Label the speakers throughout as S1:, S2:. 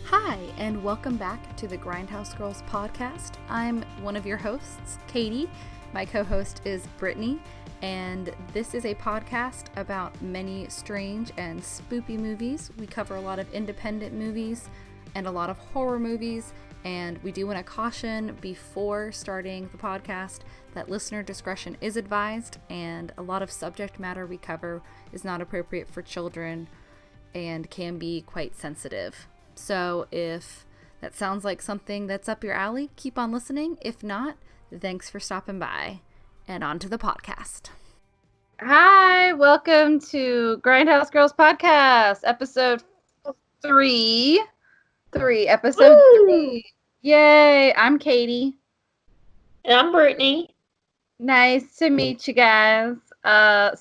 S1: Hi, and welcome back to the Grindhouse Girls podcast. I'm one of your hosts, Katie. My co-host is Britney, and this is a podcast about many strange and spoopy movies. We cover a lot of independent movies and a lot of horror movies, and we do want to caution before starting the podcast that listener discretion is advised, and a lot of subject matter we cover is not appropriate for children and can be quite sensitive. So if that sounds like something that's up your alley, keep on listening. If not, thanks for stopping by. And on to the podcast.
S2: Hi, welcome to Grindhouse Girls Podcast, episode 3. Episode 3. Yay, I'm Katie.
S3: And I'm Brittany.
S2: Nice to meet you guys. How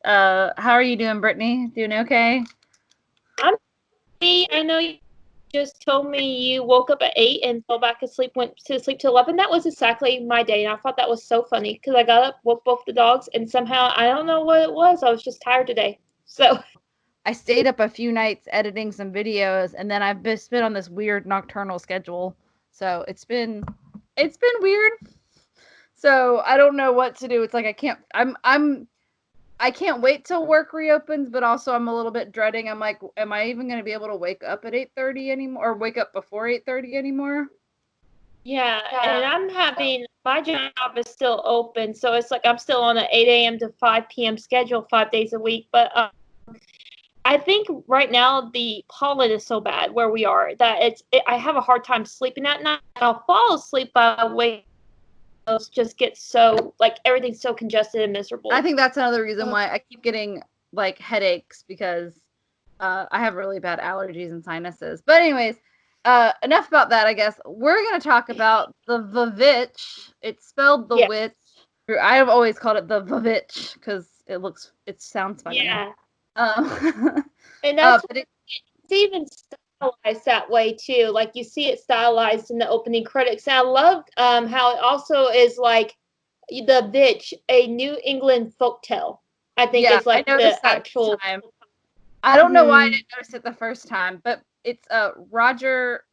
S2: are you doing, Brittany? Doing okay?
S3: I know you just told me you woke up at 8 and fell back asleep, went to sleep till 11. That was exactly my day, and I thought that was so funny because I got up, woke both the dogs, and somehow, I don't know what it was, I was just tired today. So
S2: I stayed up a few nights editing some videos, and then I've just been on this weird nocturnal schedule. So it's been weird. So I don't know what to do. It's like I can't wait till work reopens, but also I'm a little bit dreading. I'm like, am I even going to be able to wake up at 8:30 anymore, or wake up before 8:30 anymore?
S3: yeah, and my job is still open, so it's like I'm still on an 8 a.m. to 5 p.m. schedule 5 days a week, but I think right now the pollen is so bad where we are that I have a hard time sleeping at night. I'll fall asleep by wake. Just get so, like, everything's so congested and miserable.
S2: I think that's another reason why I keep getting, like, headaches, because I have really bad allergies and sinuses. But anyways, enough about that, I guess. We're going to talk about the Vavitch. It's spelled the witch. I have always called it the Vavitch because it sounds funny.
S3: Yeah. And that's it's even stylized that way too. Like, you see it stylized in the opening credits. And I loved how it also is like the Vitch, a New England folktale. I think it's like the actual.
S2: I don't know why I didn't notice it the first time, but it's Robert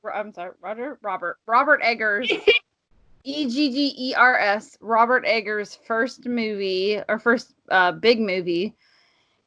S2: Eggers. Eggers, Robert Eggers' first movie, or first big movie.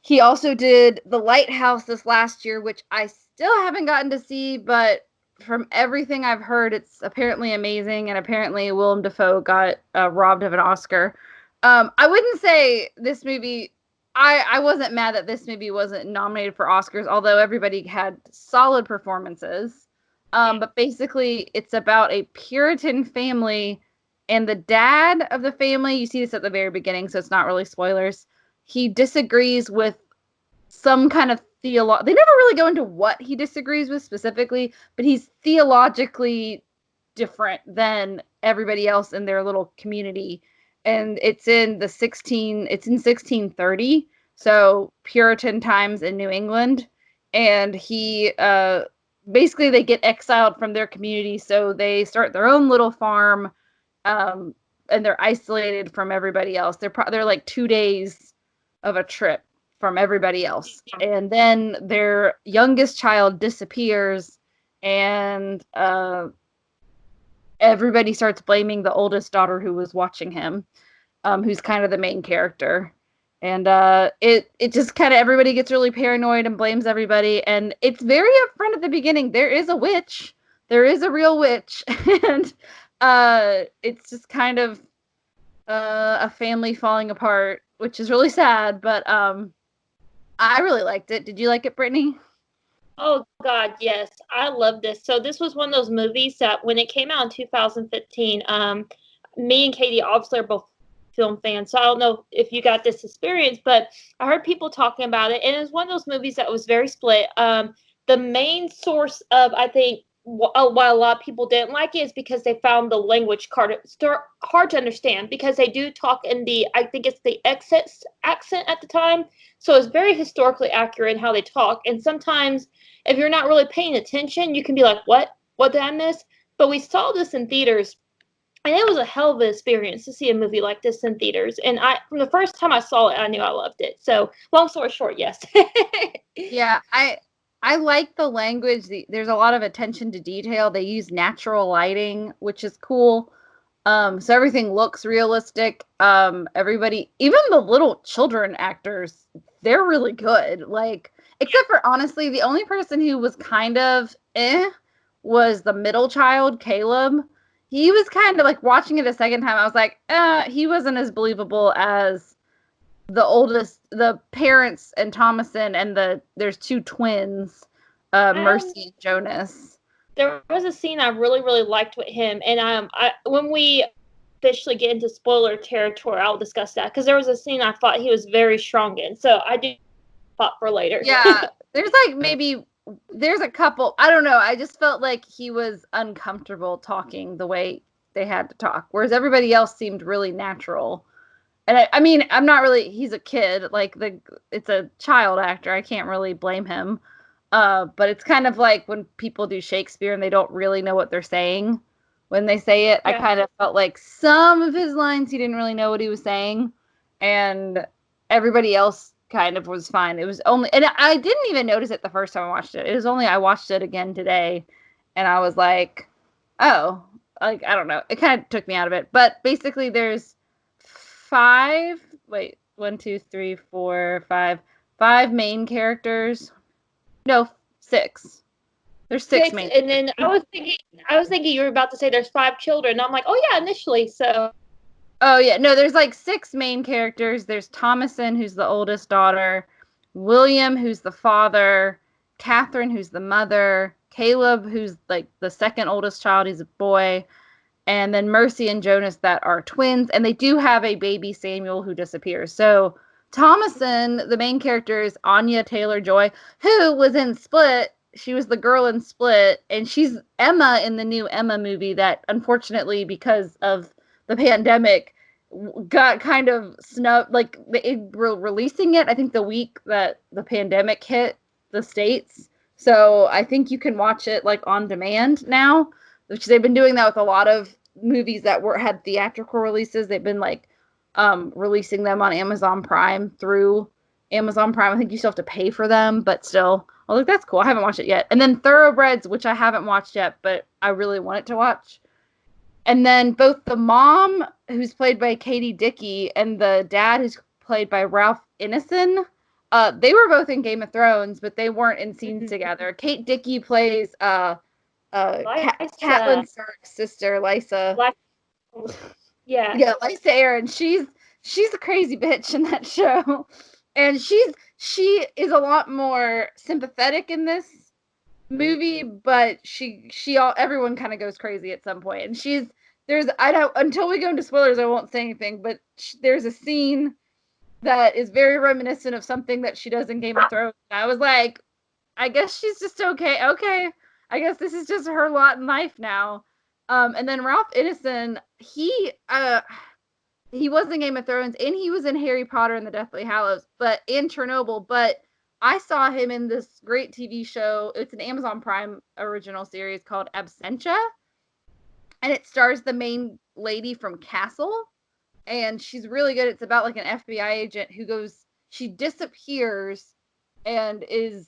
S2: He also did The Lighthouse this last year, which I still haven't gotten to see, but from everything I've heard, it's apparently amazing, and apparently Willem Dafoe got robbed of an Oscar. I wouldn't say this movie, I wasn't mad that this movie wasn't nominated for Oscars, although everybody had solid performances. But basically, it's about a Puritan family, and the dad of the family, you see this at the very beginning, so it's not really spoilers, he disagrees with some kind of they never really go into what he disagrees with specifically, but he's theologically different than everybody else in their little community. And it's in 1630, so Puritan times in New England. And he basically they get exiled from their community, so they start their own little farm, and they're isolated from everybody else. They're like 2 days of a trip from everybody else. And then their youngest child disappears, and everybody starts blaming the oldest daughter who was watching him, who's kind of the main character. And it just kind of, everybody gets really paranoid and blames everybody. And it's very upfront at the beginning. There is a witch. There is a real witch. And it's just kind of a family falling apart, which is really sad, but I really liked it. Did you like it, Brittany?
S3: Oh, God, yes. I love this. So this was one of those movies that when it came out in 2015, me and Katie obviously are both film fans, so I don't know if you got this experience, but I heard people talking about it, and it was one of those movies that was very split. The main source of, I think, why a lot of people didn't like it is because they found the language hard to understand, because they do talk in I think it's the Essex accent at the time, so it's very historically accurate in how they talk, and sometimes if you're not really paying attention, you can be like, what did I miss? But we saw this in theaters, and it was a hell of an experience to see a movie like this in theaters, and from the first time I saw it, I knew I loved it. So long story short, yes.
S2: Yeah, I I like the language. There's a lot of attention to detail. They use natural lighting, which is cool. So everything looks realistic. Everybody, even the little children actors, they're really good. Like, except for honestly, the only person who was kind of was the middle child, Caleb. He was kind of like, watching it a second time, I was like, he wasn't as believable as the oldest, the parents and Thomason, and there's two twins, Mercy and Jonas.
S3: There was a scene I really, really liked with him, and when we officially get into spoiler territory, I'll discuss that, because there was a scene I thought he was very strong in, so I do thought for later.
S2: Yeah, there's a couple, I don't know, I just felt like he was uncomfortable talking the way they had to talk, whereas everybody else seemed really natural. And I mean, I'm not really, he's a kid, like it's a child actor, I can't really blame him. But it's kind of like when people do Shakespeare and they don't really know what they're saying when they say it. Yeah. I kind of felt like some of his lines, he didn't really know what he was saying. And everybody else kind of was fine. It was only, and I didn't even notice it the first time I watched it. It was only, I watched it again today and I was like, oh, like, I don't know. It kind of took me out of it. But basically there's five main characters. No, 6. There's 6 main.
S3: And then I was thinking you were about to say there's 5 children. I'm like, oh yeah, initially. So.
S2: Oh yeah, no, there's like 6 main characters. There's Thomason, who's the oldest daughter, William, who's the father, Catherine, who's the mother, Caleb, who's like the second oldest child. He's a boy, and then Mercy and Jonas that are twins, and they do have a baby Samuel who disappears. So Thomason, the main character, is Anya Taylor-Joy, who was in Split. She was the girl in Split, and she's Emma in the new Emma movie that, unfortunately, because of the pandemic, got kind of snubbed. Like, they were releasing it, I think, the week that the pandemic hit the States. So I think you can watch it, like, on demand now, which they've been doing that with a lot of movies that had theatrical releases. They've been, like, releasing them on Amazon Prime through Amazon Prime. I think you still have to pay for them, but still. Oh, look, that's cool. I haven't watched it yet. And then Thoroughbreds, which I haven't watched yet, but I really wanted to watch. And then both the mom, who's played by Katie Dickey, and the dad, who's played by Ralph Ineson, they were both in Game of Thrones, but they weren't in scenes together. Kate Dickey plays Catelyn Stark's sister, Lysa.
S3: Yeah,
S2: Lysa Arryn. She's a crazy bitch in that show, and she is a lot more sympathetic in this movie, but everyone kind of goes crazy at some point. And until we go into spoilers, I won't say anything, but there's a scene that is very reminiscent of something that she does in Game of Thrones. And I was like, I guess she's just okay. I guess this is just her lot in life now. And then Ralph Ineson, he was in Game of Thrones, and he was in Harry Potter and the Deathly Hallows, and Chernobyl. But I saw him in this great TV show. It's an Amazon Prime original series called Absentia, and it stars the main lady from Castle, and she's really good. It's about like an FBI agent she disappears and is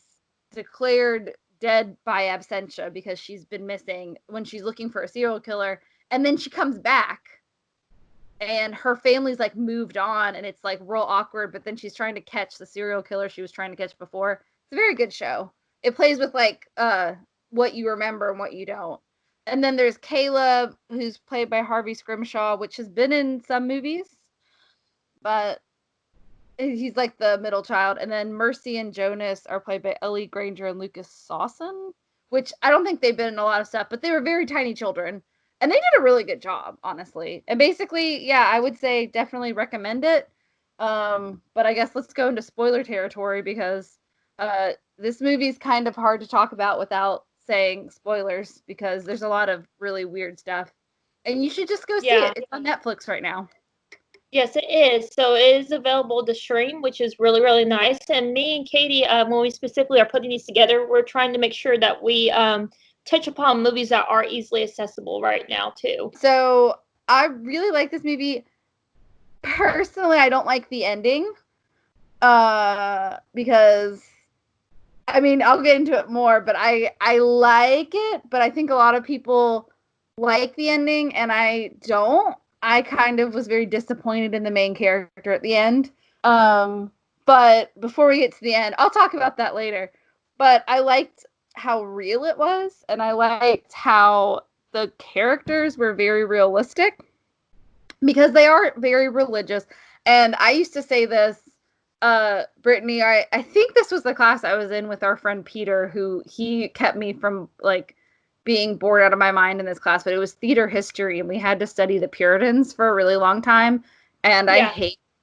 S2: declared dead by absentia because she's been missing when she's looking for a serial killer, and then she comes back and her family's like moved on, and it's like real awkward, but then she's trying to catch the serial killer she was trying to catch before. It's a very good show. It plays with like what you remember and what you don't. And then there's Caleb, who's played by Harvey Scrimshaw, which has been in some movies, but he's like the middle child. And then Mercy and Jonas are played by Ellie Granger and Lucas Sawson, which I don't think they've been in a lot of stuff, but they were very tiny children. And they did a really good job, honestly. And basically, yeah, I would say definitely recommend it. But I guess let's go into spoiler territory, because this movie is kind of hard to talk about without saying spoilers, because there's a lot of really weird stuff. And you should just go see it. It's on Netflix right now.
S3: Yes, it is. So it is available to stream, which is really, really nice. And me and Katie, when we specifically are putting these together, we're trying to make sure that we touch upon movies that are easily accessible right now, too.
S2: So I really like this movie. Personally, I don't like the ending because I mean, I'll get into it more, but I like it, but I think a lot of people like the ending, and I don't. I kind of was very disappointed in the main character at the end. But before we get to the end, I'll talk about that later. But I liked how real it was, and I liked how the characters were very realistic because they are very religious. And I used to say this, Brittany, I think this was the class I was in with our friend Peter, who he kept me from like being bored out of my mind in this class, but it was theater history, and we had to study the Puritans for a really long time. And
S3: Yeah.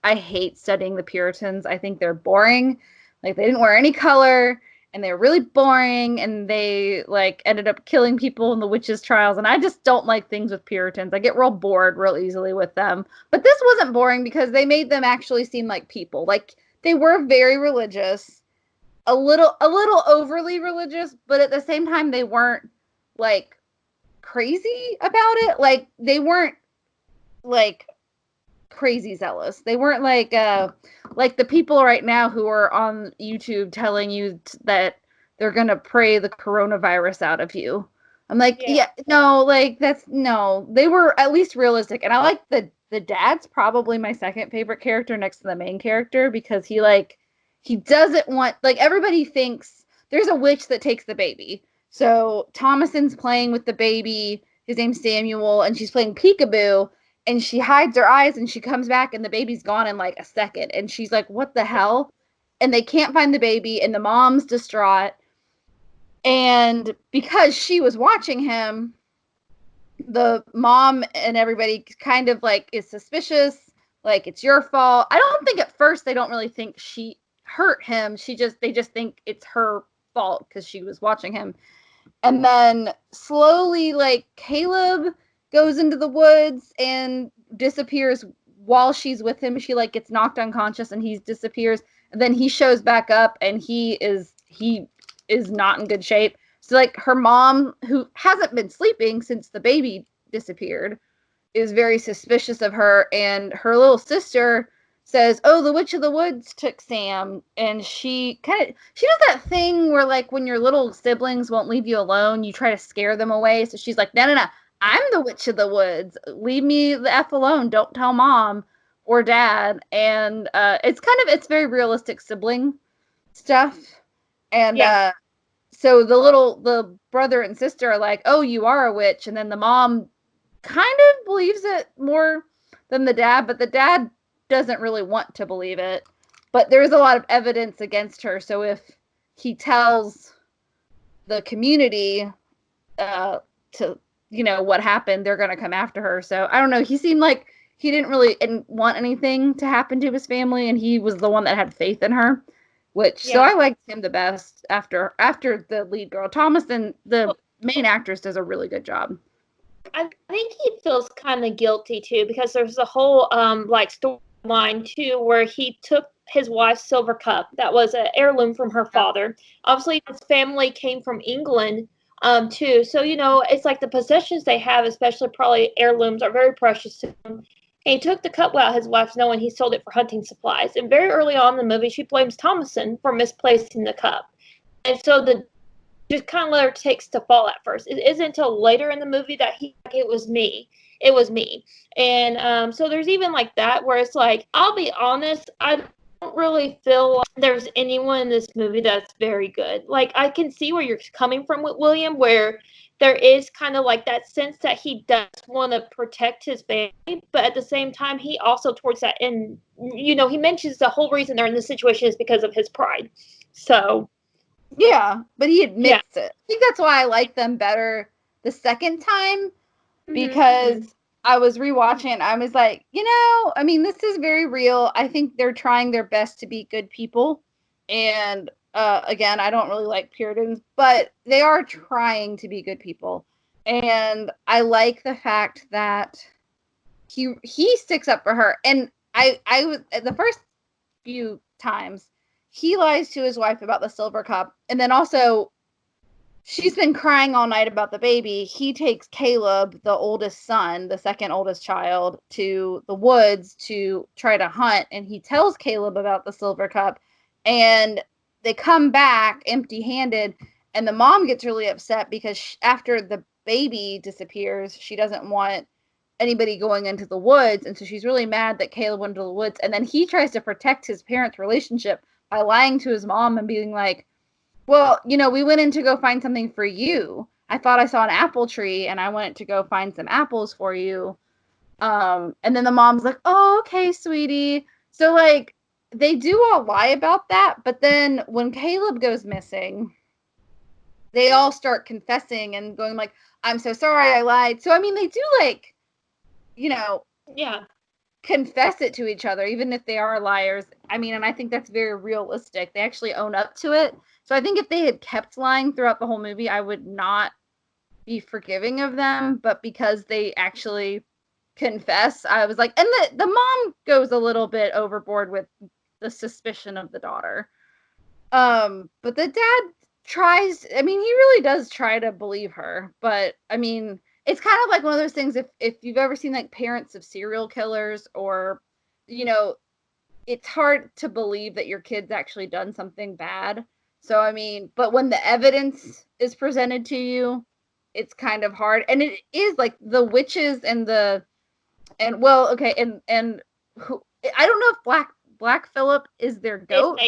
S2: I hate studying the Puritans. I think they're boring. Like, they didn't wear any color, and they were really boring, and they like ended up killing people in the witches' trials. And I just don't like things with Puritans. I get real bored real easily with them. But this wasn't boring because they made them actually seem like people. Like, they were very religious, a little overly religious, but at the same time they weren't like crazy about it. Like, they weren't like crazy zealous. They weren't like the people right now who are on YouTube telling you that they're gonna pray the coronavirus out of you. I'm like, yeah, no, like that's no. They were at least realistic, and I like the dad's probably my second favorite character next to the main character because he doesn't want, like, everybody thinks there's a witch that takes the baby. So Thomason's playing with the baby. His name's Samuel, and she's playing peekaboo, and she hides her eyes, and she comes back, and the baby's gone in like a second, and she's like, what the hell? And they can't find the baby, and the mom's distraught. And because she was watching him, the mom and everybody kind of like is suspicious, like, it's your fault. I don't think at first they don't really think she hurt him. They just think it's her fault because she was watching him. And then slowly, like, Caleb goes into the woods and disappears while she's with him. She like gets knocked unconscious and he disappears. And then he shows back up and he is not in good shape. So like her mom, who hasn't been sleeping since the baby disappeared, is very suspicious of her. And her little sister says, oh, the witch of the woods took Sam. And she does that thing where, like, when your little siblings won't leave you alone, you try to scare them away. So she's like, no, I'm the witch of the woods. Leave me the F alone. Don't tell mom or dad. And it's very realistic sibling stuff. And so the brother and sister are like, oh, you are a witch. And then the mom kind of believes it more than the dad, but the dad doesn't really want to believe it. But there's a lot of evidence against her. So if he tells the community to, what happened, they're going to come after her. So I don't know. He seemed like he didn't really want anything to happen to his family, and he was the one that had faith in her. So I liked him the best after the lead girl. Thomason, the main actress, does a really good job.
S3: I think he feels kind of guilty too, because there's a whole storyline too where he took his wife's silver cup that was an heirloom from her father. Obviously, his family came from England too, so it's like the possessions they have, especially probably heirlooms, are very precious to him. And he took the cup without his wife's knowing. He sold it for hunting supplies. And very early on in the movie, she blames Thomason for misplacing the cup. And so just kind of let her takes to fall at first. It isn't until later in the movie that it was me. It was me. And so there's even like that where it's like, I'll be honest, I don't really feel like there's anyone in this movie that's very good. Like, I can see where you're coming from with William, where there is kind of like that sense that he does want to protect his family, but at the same time, he also towards that end, he mentions the whole reason they're in this situation is because of his pride. So,
S2: yeah, but he admits it. I think that's why I like them better the second time, because I was rewatching it and I was like, this is very real. I think they're trying their best to be good people. And again, I don't really like Puritans, but they are trying to be good people. And I like the fact that he sticks up for her. And I was, the first few times, he lies to his wife about the silver cup. And then also, she's been crying all night about the baby. He takes Caleb, the oldest son, the second oldest child, to the woods to try to hunt. And he tells Caleb about the silver cup. And they come back empty-handed, and the mom gets really upset because after the baby disappears, she doesn't want anybody going into the woods, and so she's really mad that Caleb went into the woods. And then he tries to protect his parents' relationship by lying to his mom and being like, well, we went in to go find something for you. I thought I saw an apple tree, and I went to go find some apples for you. And then the mom's like, oh, okay, sweetie. So, like, they do all lie about that, but then when Caleb goes missing, they all start confessing and going like, I'm so sorry, I lied. So, I mean, they do, like,
S3: Yeah.
S2: confess it to each other, even if they are liars. I mean, and I think that's very realistic. They actually own up to it. So I think if they had kept lying throughout the whole movie, I would not be forgiving of them. But because they actually confess, I was like, and the mom goes a little bit overboard with the suspicion of the daughter. But the dad tries, I mean, he really does try to believe her, but I mean, it's kind of like one of those things, if you've ever seen like parents of serial killers, or it's hard to believe that your kid's actually done something bad. So I mean, but when the evidence is presented to you, it's kind of hard. And it is like the witches and well, okay, and who, I don't know if Black Phillip is their goat.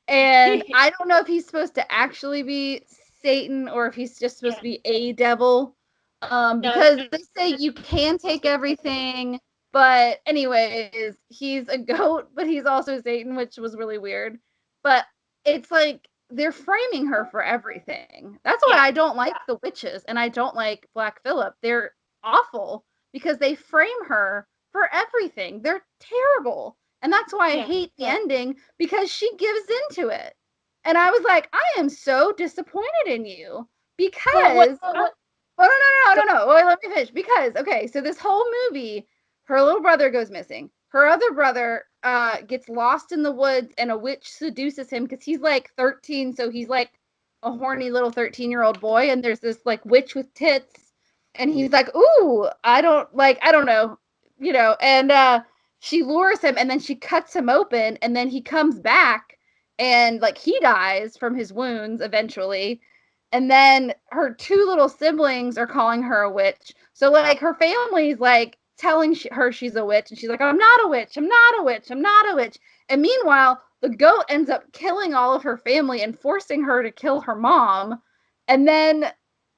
S2: And I don't know if he's supposed to actually be Satan or if he's just supposed to be a devil. Because they say you can take everything, but anyways, he's a goat, but he's also Satan, which was really weird. But it's like they're framing her for everything. That's why I don't like the witches, and I don't like Black Phillip. They're awful because they frame her for everything. They're terrible. And that's why I hate the ending, because she gives into it. And I was like, I am so disappointed in you because no. Wait, let me finish. Because, okay, so this whole movie, her little brother goes missing. Her other brother gets lost in the woods, and a witch seduces him because he's like 13, so he's like a horny little 13-year-old boy, and there's this like witch with tits, and he's like, ooh, I don't know, and she lures him, and then she cuts him open, and then he comes back, and like he dies from his wounds eventually. And then her two little siblings are calling her a witch. So like her family's like telling her she's a witch, and she's like, I'm not a witch, I'm not a witch, I'm not a witch. And meanwhile, the goat ends up killing all of her family and forcing her to kill her mom. And then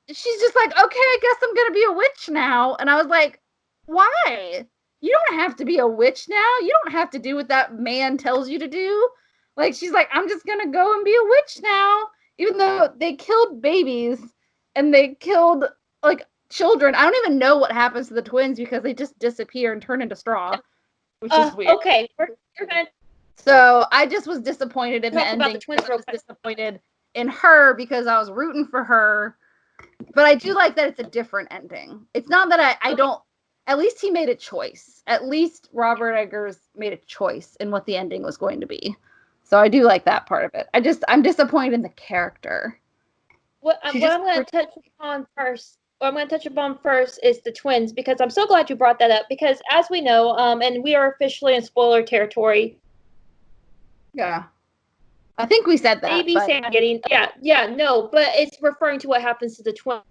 S2: she's just like, okay, I guess I'm gonna be a witch now. And I was like, why? You don't have to be a witch now. You don't have to do what that man tells you to do. Like, she's like, I'm just gonna go and be a witch now. Even though they killed babies and they killed like children. I don't even know what happens to the twins because they just disappear and turn into straw, which is weird.
S3: Okay, we're gonna.
S2: So I just was disappointed in the ending.
S3: About the twins
S2: I was disappointed in her because I was rooting for her. But I do like that it's a different ending. It's not that I don't. At least he made a choice. At least Robert Eggers made a choice in what the ending was going to be. So I do like that part of it. I'm disappointed in the character.
S3: What I'm going to touch upon first is the twins, because I'm so glad you brought that up, because as we know, and we are officially in spoiler territory.
S2: Yeah. I think we said that.
S3: Baby Sam getting, no, but it's referring to what happens to the twins.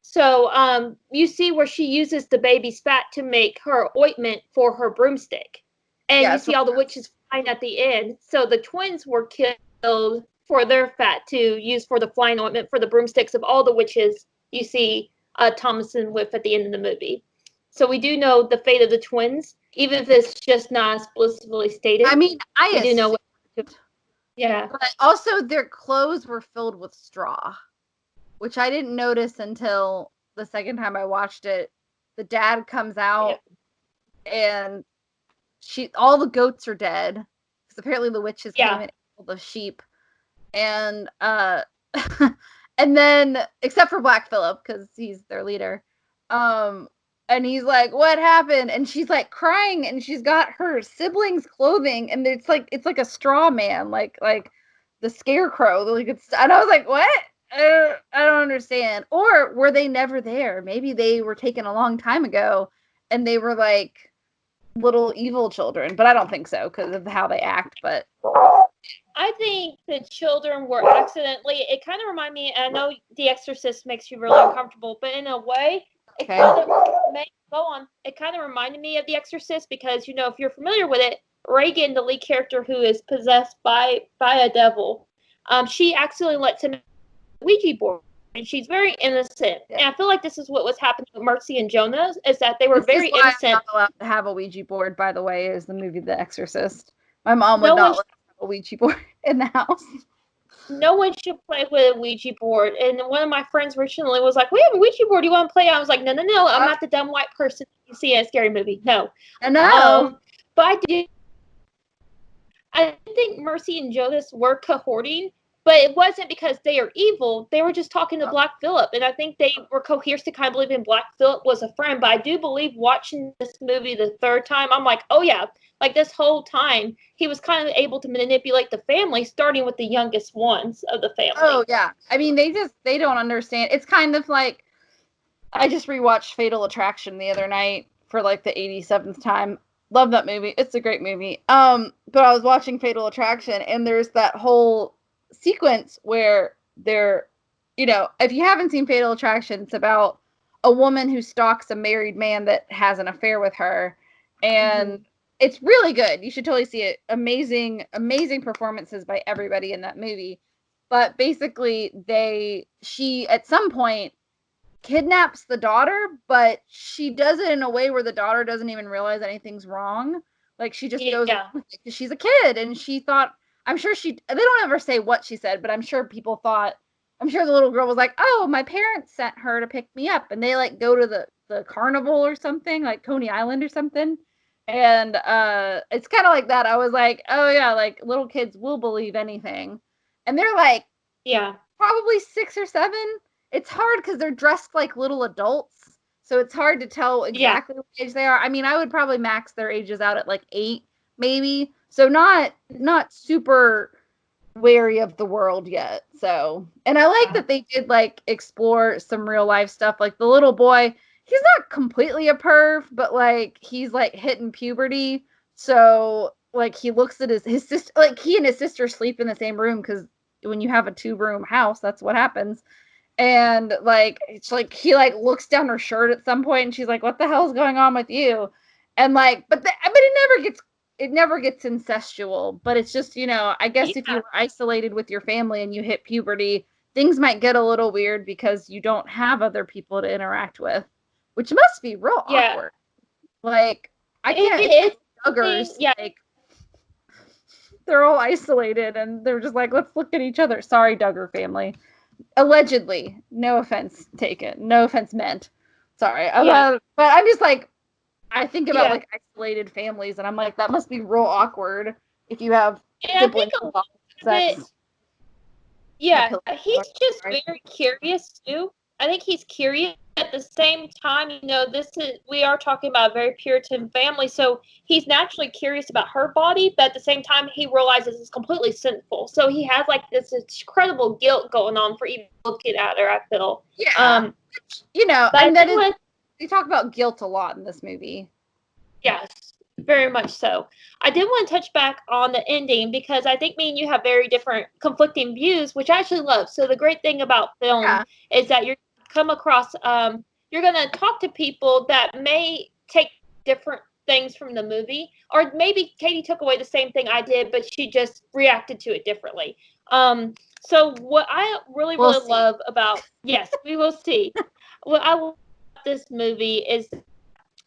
S3: So you see where she uses the baby's fat to make her ointment for her broomstick. And you see all the witches flying at the end. So the twins were killed for their fat to use for the flying ointment for the broomsticks of all the witches you see Thomason with at the end of the movie. So we do know the fate of the twins, even if it's just not explicitly stated.
S2: I mean,
S3: we do know. Yeah.
S2: But also their clothes were filled with straw, which I didn't notice until the second time I watched it. The dad comes out and all the goats are dead, because apparently the witches came and ate the sheep, and and then except for Black Phillip, because he's their leader, and he's like, what happened? And she's like crying, and she's got her siblings' clothing, and it's like a straw man, like the scarecrow, and I was like, what? I don't understand. Or were they never there? Maybe they were taken a long time ago, and they were like little evil children, but I don't think so because of how they act. But
S3: I think the children were accidentally, it kind of reminded me, and I know The Exorcist makes you really uncomfortable, but in a way, it
S2: Okay.
S3: kind of it kind of reminded me of The Exorcist because, you know, if you're familiar with it, Reagan, the lead character who is possessed by a devil, she accidentally lets him Ouija board, and she's very innocent.
S2: Yeah.
S3: And I feel like this is what was happening with Mercy and Jonah, is that they were very
S2: This is why
S3: innocent.
S2: I'm not allowed to have a Ouija board, by the way, is the movie The Exorcist. My mom would
S3: No
S2: not
S3: one
S2: let me have a Ouija board in the house.
S3: no one should play with a Ouija board. And one of my friends recently was like, "We have a Ouija board. You want to play?" I was like, "No, no, no. I'm not the dumb white person you see in a scary movie. No."
S2: I know.
S3: But I think Mercy and Jonas were cohorting, but it wasn't because they are evil. They were just talking to Black Phillip, and I think they were coerced to kind of believe in Black Phillip was a friend. But I do believe watching this movie the third time, I'm like, oh yeah, like this whole time he was kind of able to manipulate the family, starting with the youngest ones of the family.
S2: Oh yeah. I mean, they don't understand. It's kind of like, I just rewatched Fatal Attraction the other night for like the 87th time. Love that movie. It's a great movie. But I was watching Fatal Attraction, and there's that whole sequence where they're, you know, if you haven't seen Fatal Attraction, it's about a woman who stalks a married man that has an affair with her, and it's really good. You should totally see it. Amazing, amazing performances by everybody in that movie. But basically, she at some point kidnaps the daughter, but she does it in a way where the daughter doesn't even realize anything's wrong. Like, she just goes along with it 'cause she's a kid, and she thought, they don't ever say what she said, but I'm sure the little girl was like, oh, my parents sent her to pick me up, and they like go to the carnival or something, like Coney Island or something. And it's kind of like that. I was like, oh yeah, like little kids will believe anything. And they're like, probably 6 or 7. It's hard because they're dressed like little adults, so it's hard to tell exactly what age they are. I mean, I would probably max their ages out at like 8, maybe. So not super wary of the world yet. So, and I like that they did like explore some real life stuff. Like the little boy, he's not completely a perv, but like he's like hitting puberty. So like he looks at his sister, like he and his sister sleep in the same room because when you have a 2-room house, that's what happens. And like it's like he like looks down her shirt at some point, and she's like, "What the hell's going on with you?" And like, but it never gets incestual. But it's just, you know, I guess if you were isolated with your family and you hit puberty, things might get a little weird because you don't have other people to interact with, which must be real awkward. Like I can't. It's Duggars. Like they're all isolated and they're just like, let's look at each other. Sorry, Duggar family. Allegedly, no offense taken, no offense meant. Sorry, but I'm just like, I think about like isolated families, and I'm like, that must be real awkward if you have siblings of sex.
S3: Yeah, he's just very curious too. I think he's curious at the same time. You know, we are talking about a very Puritan family, so he's naturally curious about her body, but at the same time, he realizes it's completely sinful. So he has like this incredible guilt going on for even looking at her, I feel.
S2: Yeah. You know, and then they talk about guilt a lot in this movie.
S3: Yes, very much so. I did want to touch back on the ending because I think me and you have very different conflicting views, which I actually love. So the great thing about film is that you're come across you're going to talk to people that may take different things from the movie, or maybe Katie took away the same thing I did, but she just reacted to it differently. So what I really love about we will see. What I love about this movie is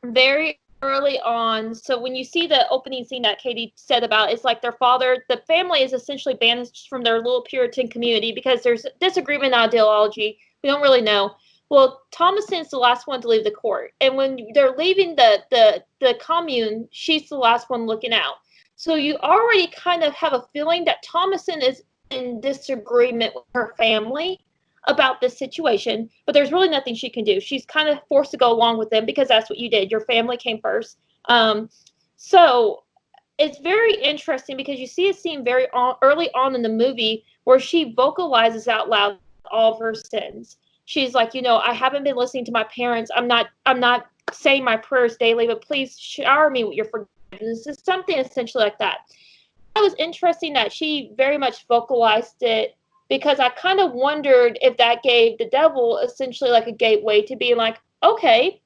S3: very early on. So when you see the opening scene that Katie said about, it's like the family is essentially banished from their little Puritan community because there's disagreement on ideology. We don't really know. Well, Thomason's the last one to leave the court, and when they're leaving the commune, she's the last one looking out. So you already kind of have a feeling that Thomason is in disagreement with her family about this situation, but there's really nothing she can do. She's kind of forced to go along with them because that's what you did. Your family came first. So it's very interesting because you see a scene very early on in the movie where she vocalizes out loud all of her sins. She's like, you know, I haven't been listening to my parents. I'm not saying my prayers daily, but please shower me with your forgiveness. It's something essentially like that. was interesting that she very much vocalized it, because I kind of wondered if that gave the devil essentially like a gateway to be like, okay,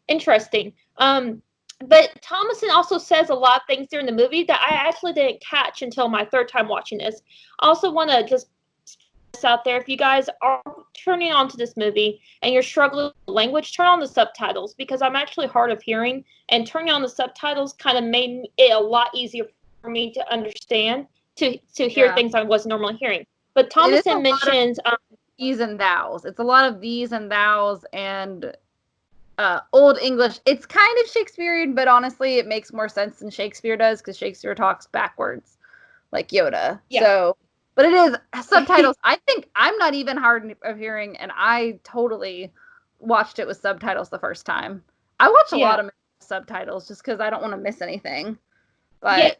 S3: interesting. But Thomason also says a lot of things during the movie that I actually didn't catch until my third time watching this. I also want to just out there, if you guys are turning on to this movie and you're struggling with language, turn on the subtitles, because I'm actually hard of hearing, and turning on the subtitles kind of made it a lot easier for me to understand, to hear things I wasn't normally hearing. But Thomason mentions
S2: these and thous. It's a lot of these and thous and Old English. It's kind of Shakespearean, but honestly it makes more sense than Shakespeare does, because Shakespeare talks backwards like Yoda. So but it is subtitles. I think I'm not even hard of hearing, and I totally watched it with subtitles the first time. I watch a lot of subtitles just because I don't want to miss anything. But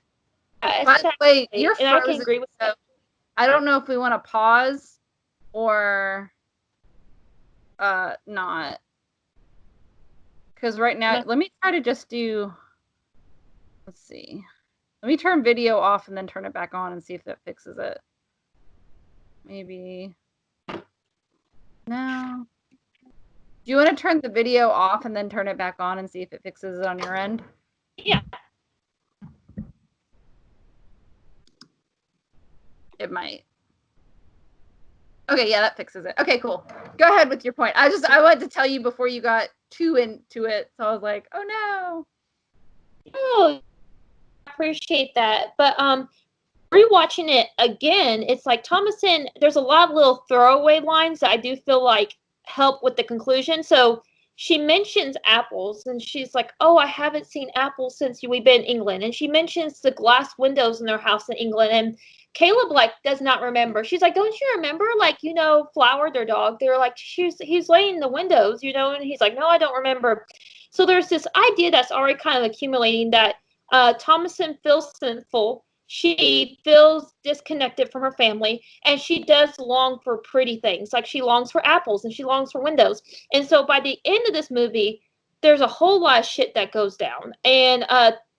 S2: by the way, you're frozen,
S3: I can agree with that.
S2: I don't know if we want to pause or not. Because right now, let me try to just do, let's see. Let me turn video off and then turn it back on and see if that fixes it. Maybe. No. Do you want to turn the video off and then turn it back on and see if it fixes it on your end?
S3: Yeah.
S2: It might. Okay, yeah, that fixes it. Okay, cool. Go ahead with your point. I wanted to tell you before you got too into it, so I was like, oh no.
S3: Oh, I appreciate that. But rewatching it again, it's like Thomason, there's a lot of little throwaway lines that I do feel like help with the conclusion. So she mentions apples, and she's like, oh, I haven't seen apples since we've been in England. And she mentions the glass windows in their house in England, and Caleb like does not remember. She's like, don't you remember, like, Flower, their dog, they're like, he's laying in the windows, and he's like, no, I don't remember. So there's this idea that's already kind of accumulating that Thomason feels sinful. She feels disconnected from her family, and she does long for pretty things. Like, she longs for apples and she longs for windows. And so by the end of this movie, there's a whole lot of shit that goes down. And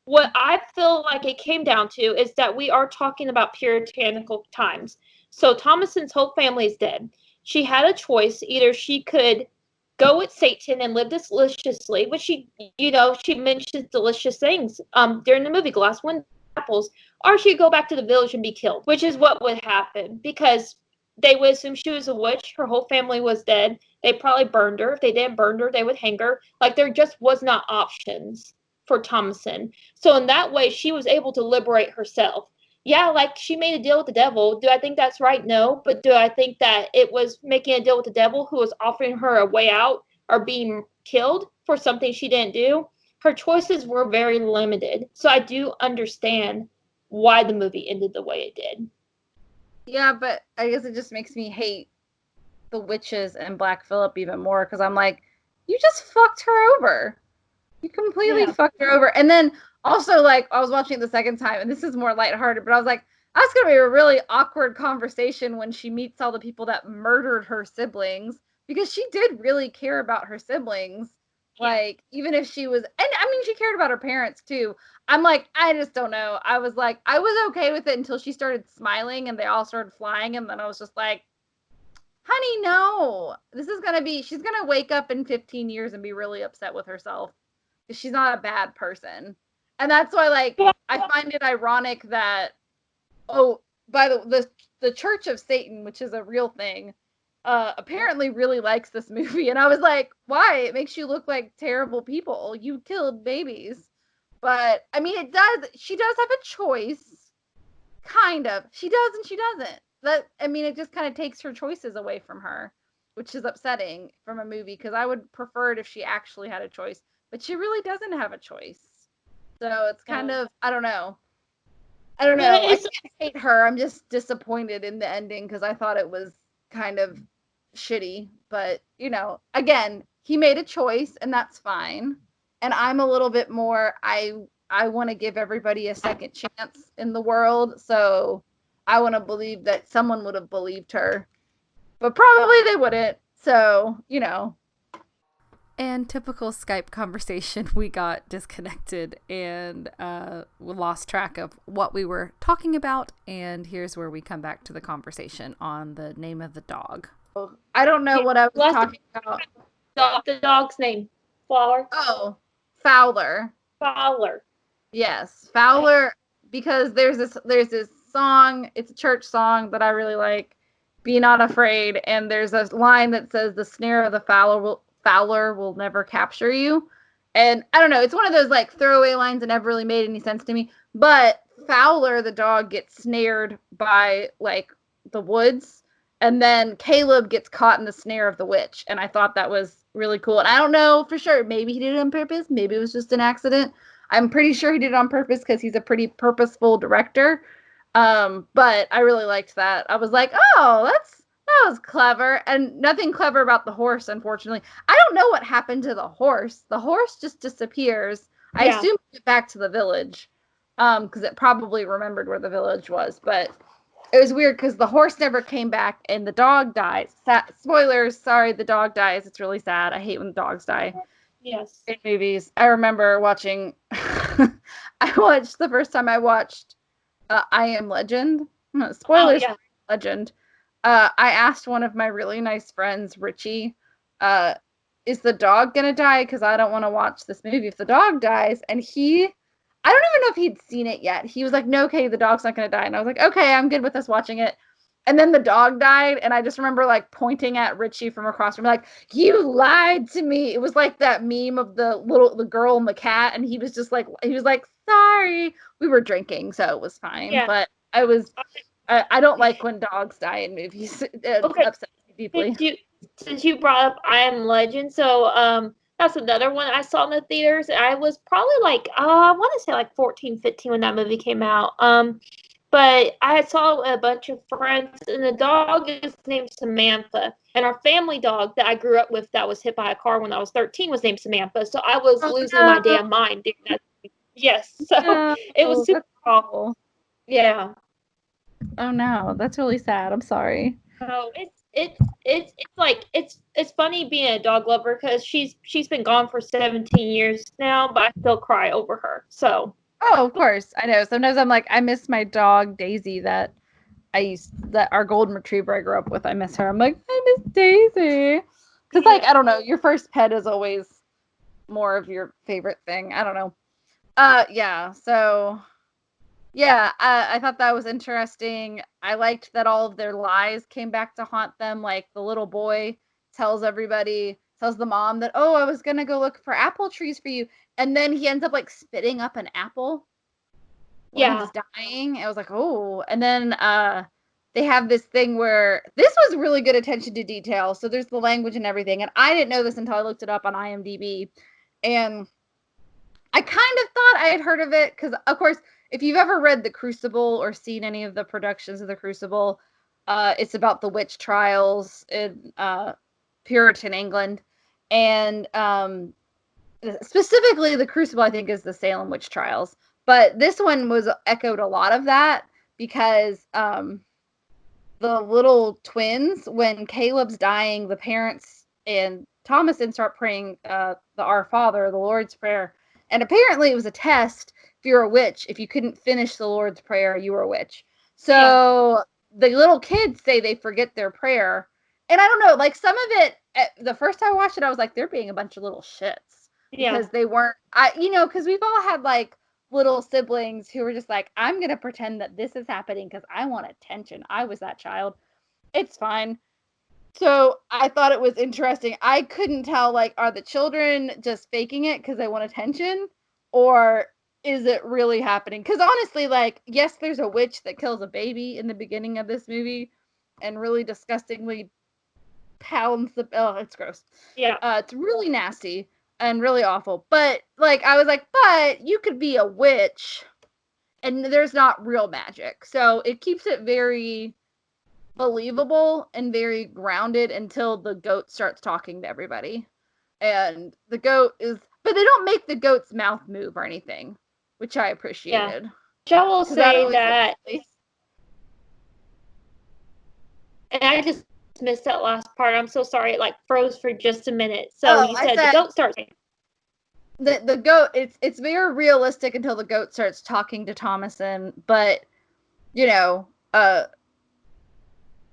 S3: what I feel like it came down to is that we are talking about puritanical times. So Thomason's whole family is dead. She had a choice. Either she could go with Satan and live deliciously, which she mentions delicious things during the movie, glass windows, apples, or she'd go back to the village and be killed, which is what would happen, because they would assume she was a witch. Her whole family was dead. They probably burned her. If they didn't burn her, they would hang her. Like, there just was not options for Thomason. So in that way, she was able to liberate herself. Yeah, like, she made a deal with the devil. Do I think that's right? No. But do I think that it was making a deal with the devil who was offering her a way out or being killed for something she didn't do? Her choices were very limited. So I do understand why the movie ended the way it did.
S2: Yeah, but I guess it just makes me hate the witches and Black Phillip even more, because I'm like, you just fucked her over. You completely fucked her over. And then also, like, I was watching it the second time, and this is more lighthearted, but I was like, that's going to be a really awkward conversation when she meets all the people that murdered her siblings, because she did really care about her siblings. Yeah. Like, even if she was, and I mean, she cared about her parents too. I'm like, I just don't know. I was like, I was okay with it until she started smiling and they all started flying. And then I was just like, honey, no, this is going to be, she's going to wake up in 15 years and be really upset with herself. She's not a bad person. And that's why, like, I find it ironic that, by the Church of Satan, which is a real thing, apparently really likes this movie. And I was like, why? It makes you look like terrible people. You killed babies. But, I mean, she does have a choice. Kind of. She does and she doesn't. It just kind of takes her choices away from her, which is upsetting from a movie, because I would prefer it if she actually had a choice. But she really doesn't have a choice. So it's kind of, I don't know. I can't hate her. I'm just disappointed in the ending, because I thought it was kind of shitty. But, again, he made a choice, and that's fine. And I'm a little bit more, I want to give everybody a second chance in the world. So I want to believe that someone would have believed her. But probably they wouldn't. So,
S1: And typical Skype conversation, we got disconnected and we lost track of what we were talking about. And here's where we come back to the conversation on the name of the dog.
S2: I don't know what I was talking about.
S3: The dog's name, Flower.
S2: Oh, Fowler.
S3: Fowler.
S2: Yes, Fowler. Because there's this song. It's a church song that I really like. Be not afraid. And there's a line that says, "The snare of the Fowler will never capture you." And I don't know. It's one of those like throwaway lines that never really made any sense to me. But Fowler, the dog, gets snared by like the woods. And then Caleb gets caught in the snare of the witch. And I thought that was really cool. And I don't know for sure. Maybe he did it on purpose. Maybe it was just an accident. I'm pretty sure he did it on purpose because he's a pretty purposeful director. But I really liked that. I was like, oh, that was clever. And nothing clever about the horse, unfortunately. I don't know what happened to the horse. The horse just disappears. Yeah. I assume it went back to the village. Because it probably remembered where the village was. But it was weird because the horse never came back and the dog dies. Spoilers, sorry, the dog dies. It's really sad. I hate when dogs die.
S3: Yes.
S2: In movies. I remember watching, the first time I watched I Am Legend. Spoilers,
S3: oh, yeah.
S2: Legend. I asked one of my really nice friends, Richie, is the dog going to die? Because I don't want to watch this movie if the dog dies. And I don't even know if he'd seen it yet. He was like, no, Katie, the dog's not going to die. And I was like, okay, I'm good with us watching it. And then the dog died. And I just remember like pointing at Richie from across from me, like, you lied to me. It was like that meme of the girl and the cat. And he was just like, sorry. We were drinking, so it was fine. Yeah. But I don't like when dogs die in movies. It upsets me deeply.
S3: Since you brought up I Am Legend, so that's another one I saw in the theaters. I was probably like, I want to say like 14, 15 when that movie came out. But I saw a bunch of friends, and the dog is named Samantha. And our family dog that I grew up with that was hit by a car when I was 13 was named Samantha. So I was losing my damn mind during that. Yes. So it was super awful. Yeah.
S2: Oh no, that's really sad. I'm sorry.
S3: Oh, it's like it's funny being a dog lover because she's been gone for 17 years now, but I still cry over her. So
S2: oh, of course, I know. Sometimes I'm like, I miss my dog Daisy that our golden retriever I grew up with. I miss her. I'm like, I miss Daisy because like I don't know, your first pet is always more of your favorite thing. I don't know. Yeah. So. Yeah, I thought that was interesting. I liked that all of their lies came back to haunt them. Like the little boy tells the mom that, oh, I was going to go look for apple trees for you. And then he ends up like spitting up an apple while he's dying. I was like, oh. And then they have this thing where this was really good attention to detail. So there's the language and everything. And I didn't know this until I looked it up on IMDb. And I kind of thought I had heard of it because, of course, if you've ever read The Crucible or seen any of the productions of The Crucible, it's about the witch trials in Puritan England. And specifically, The Crucible, I think, is the Salem witch trials. But this one was echoed a lot of that because the little twins, when Caleb's dying, the parents and Thomason start praying the Our Father, the Lord's Prayer. And apparently it was a test. If you're a witch, if you couldn't finish the Lord's Prayer, you were a witch. So the little kids say they forget their prayer. And I don't know, like some of it, the first time I watched it, I was like, they're being a bunch of little shits. Because they weren't, because we've all had like little siblings who were just like, I'm going to pretend that this is happening because I want attention. I was that child. It's fine. So I thought it was interesting. I couldn't tell, like, are the children just faking it because they want attention? Or is it really happening? Because honestly, like, yes, there's a witch that kills a baby in the beginning of this movie and really disgustingly pounds it's gross.
S3: Yeah.
S2: It's really nasty and really awful. But, like, I was like, but you could be a witch and there's not real magic. So it keeps it very believable and very grounded until the goat starts talking to everybody. And the goat but they don't make the goat's mouth move or anything, which I appreciated.
S3: Yeah. I will say that, and I just missed that last part. I'm so sorry. It like froze for just a minute. So
S2: Oh,
S3: you said the goat starts.
S2: The goat, it's very realistic until the goat starts talking to Thomason, but you know,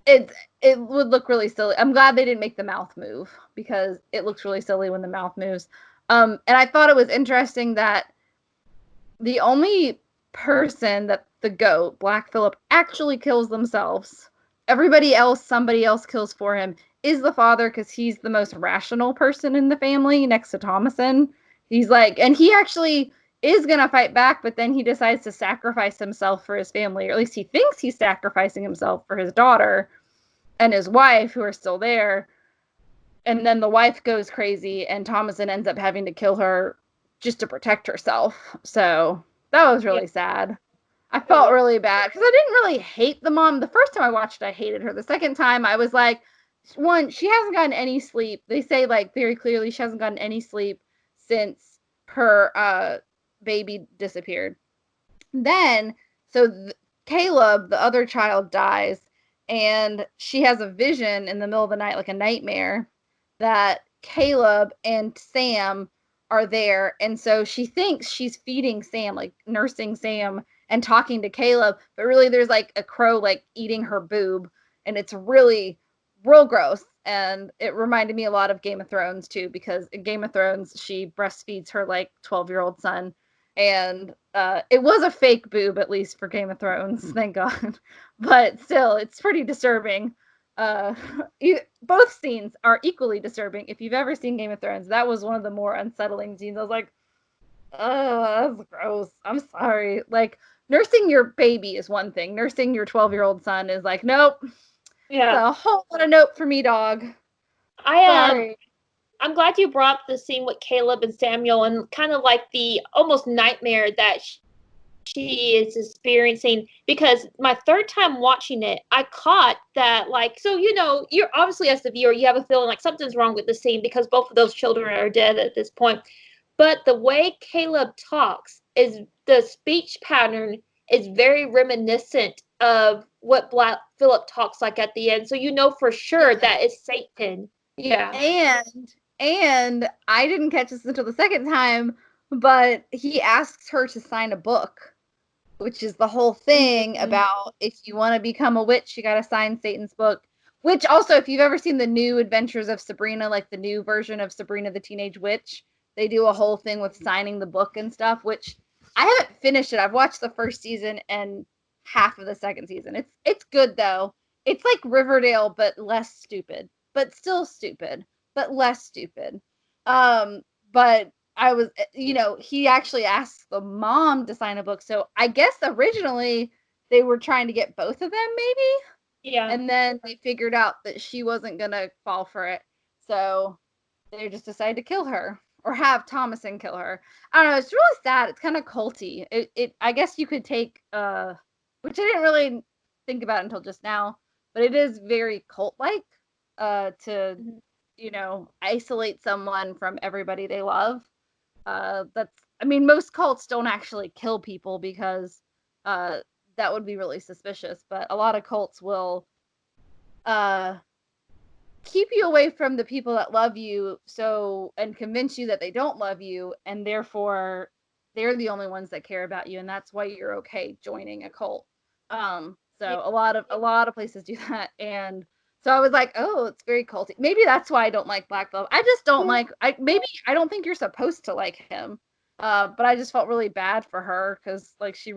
S2: it would look really silly. I'm glad they didn't make the mouth move because it looks really silly when the mouth moves. And I thought it was interesting that the only person that the goat, Black Phillip, actually kills themselves. Everybody else, somebody else kills for him, is the father because he's the most rational person in the family next to Thomason. He's like, and he actually is going to fight back, but then he decides to sacrifice himself for his family, or at least he thinks he's sacrificing himself for his daughter and his wife, who are still there. And then the wife goes crazy, and Thomason ends up having to kill her just to protect herself. So that was really sad. I felt really bad because I didn't really hate the mom. The first time I watched it, I hated her. The second time, I was like, one, she hasn't gotten any sleep. They say, like, very clearly she hasn't gotten any sleep since her baby disappeared. Then, so Caleb, the other child, dies, and she has a vision in the middle of the night, like a nightmare, that Caleb and Sam are there. And so she thinks she's feeding Sam, like nursing Sam and talking to Caleb, but really there's like a crow like eating her boob, and it's really real gross. And it reminded me a lot of Game of Thrones too, because in Game of Thrones she breastfeeds her like 12-year-old son, and it was a fake boob, at least for Game of Thrones, thank God. But still, it's pretty disturbing. Both scenes are equally disturbing. If you've ever seen Game of Thrones, that was one of the more unsettling scenes. I was like, oh, that's gross. I'm sorry. Like, nursing your baby is one thing. Nursing your 12-year-old son is like, nope.
S3: Yeah.
S2: It's a whole lot of nope for me, dog.
S3: Sorry. I'm glad you brought the scene with Caleb and Samuel and kind of like the almost nightmare that she is experiencing, because my third time watching it, I caught that, like, so, you know, you're obviously, as the viewer, you have a feeling like something's wrong with the scene because both of those children are dead at this point. But the way Caleb talks, is the speech pattern is very reminiscent of what Black Phillip talks like at the end. So you know for sure that it's Satan. Yeah.
S2: And I didn't catch this until the second time, but he asks her to sign a book, which is the whole thing about if you want to become a witch, you got to sign Satan's book. Which also, if you've ever seen the new Adventures of Sabrina, like the new version of Sabrina the Teenage Witch, they do a whole thing with signing the book and stuff, which I haven't finished it. I've watched the first season and half of the second season. It's good though. It's like Riverdale, but less stupid, but still stupid, but less stupid. But I was, he actually asked the mom to sign a book. So I guess originally they were trying to get both of them, maybe.
S3: Yeah.
S2: And then they figured out that she wasn't gonna fall for it, so they just decided to kill her or have Thomason kill her. I don't know. It's really sad. It's kind of culty. I guess you could take which I didn't really think about until just now, but it is very cult-like to isolate someone from everybody they love. Most cults don't actually kill people because that would be really suspicious, but a lot of cults will keep you away from the people that love you and convince you that they don't love you, and therefore they're the only ones that care about you, and that's why you're okay joining a cult. A lot of places do that, and so I was like, oh, it's very culty. Maybe that's why I don't like Black Velvet. I just don't like. I don't think you're supposed to like him. But I just felt really bad for her because like she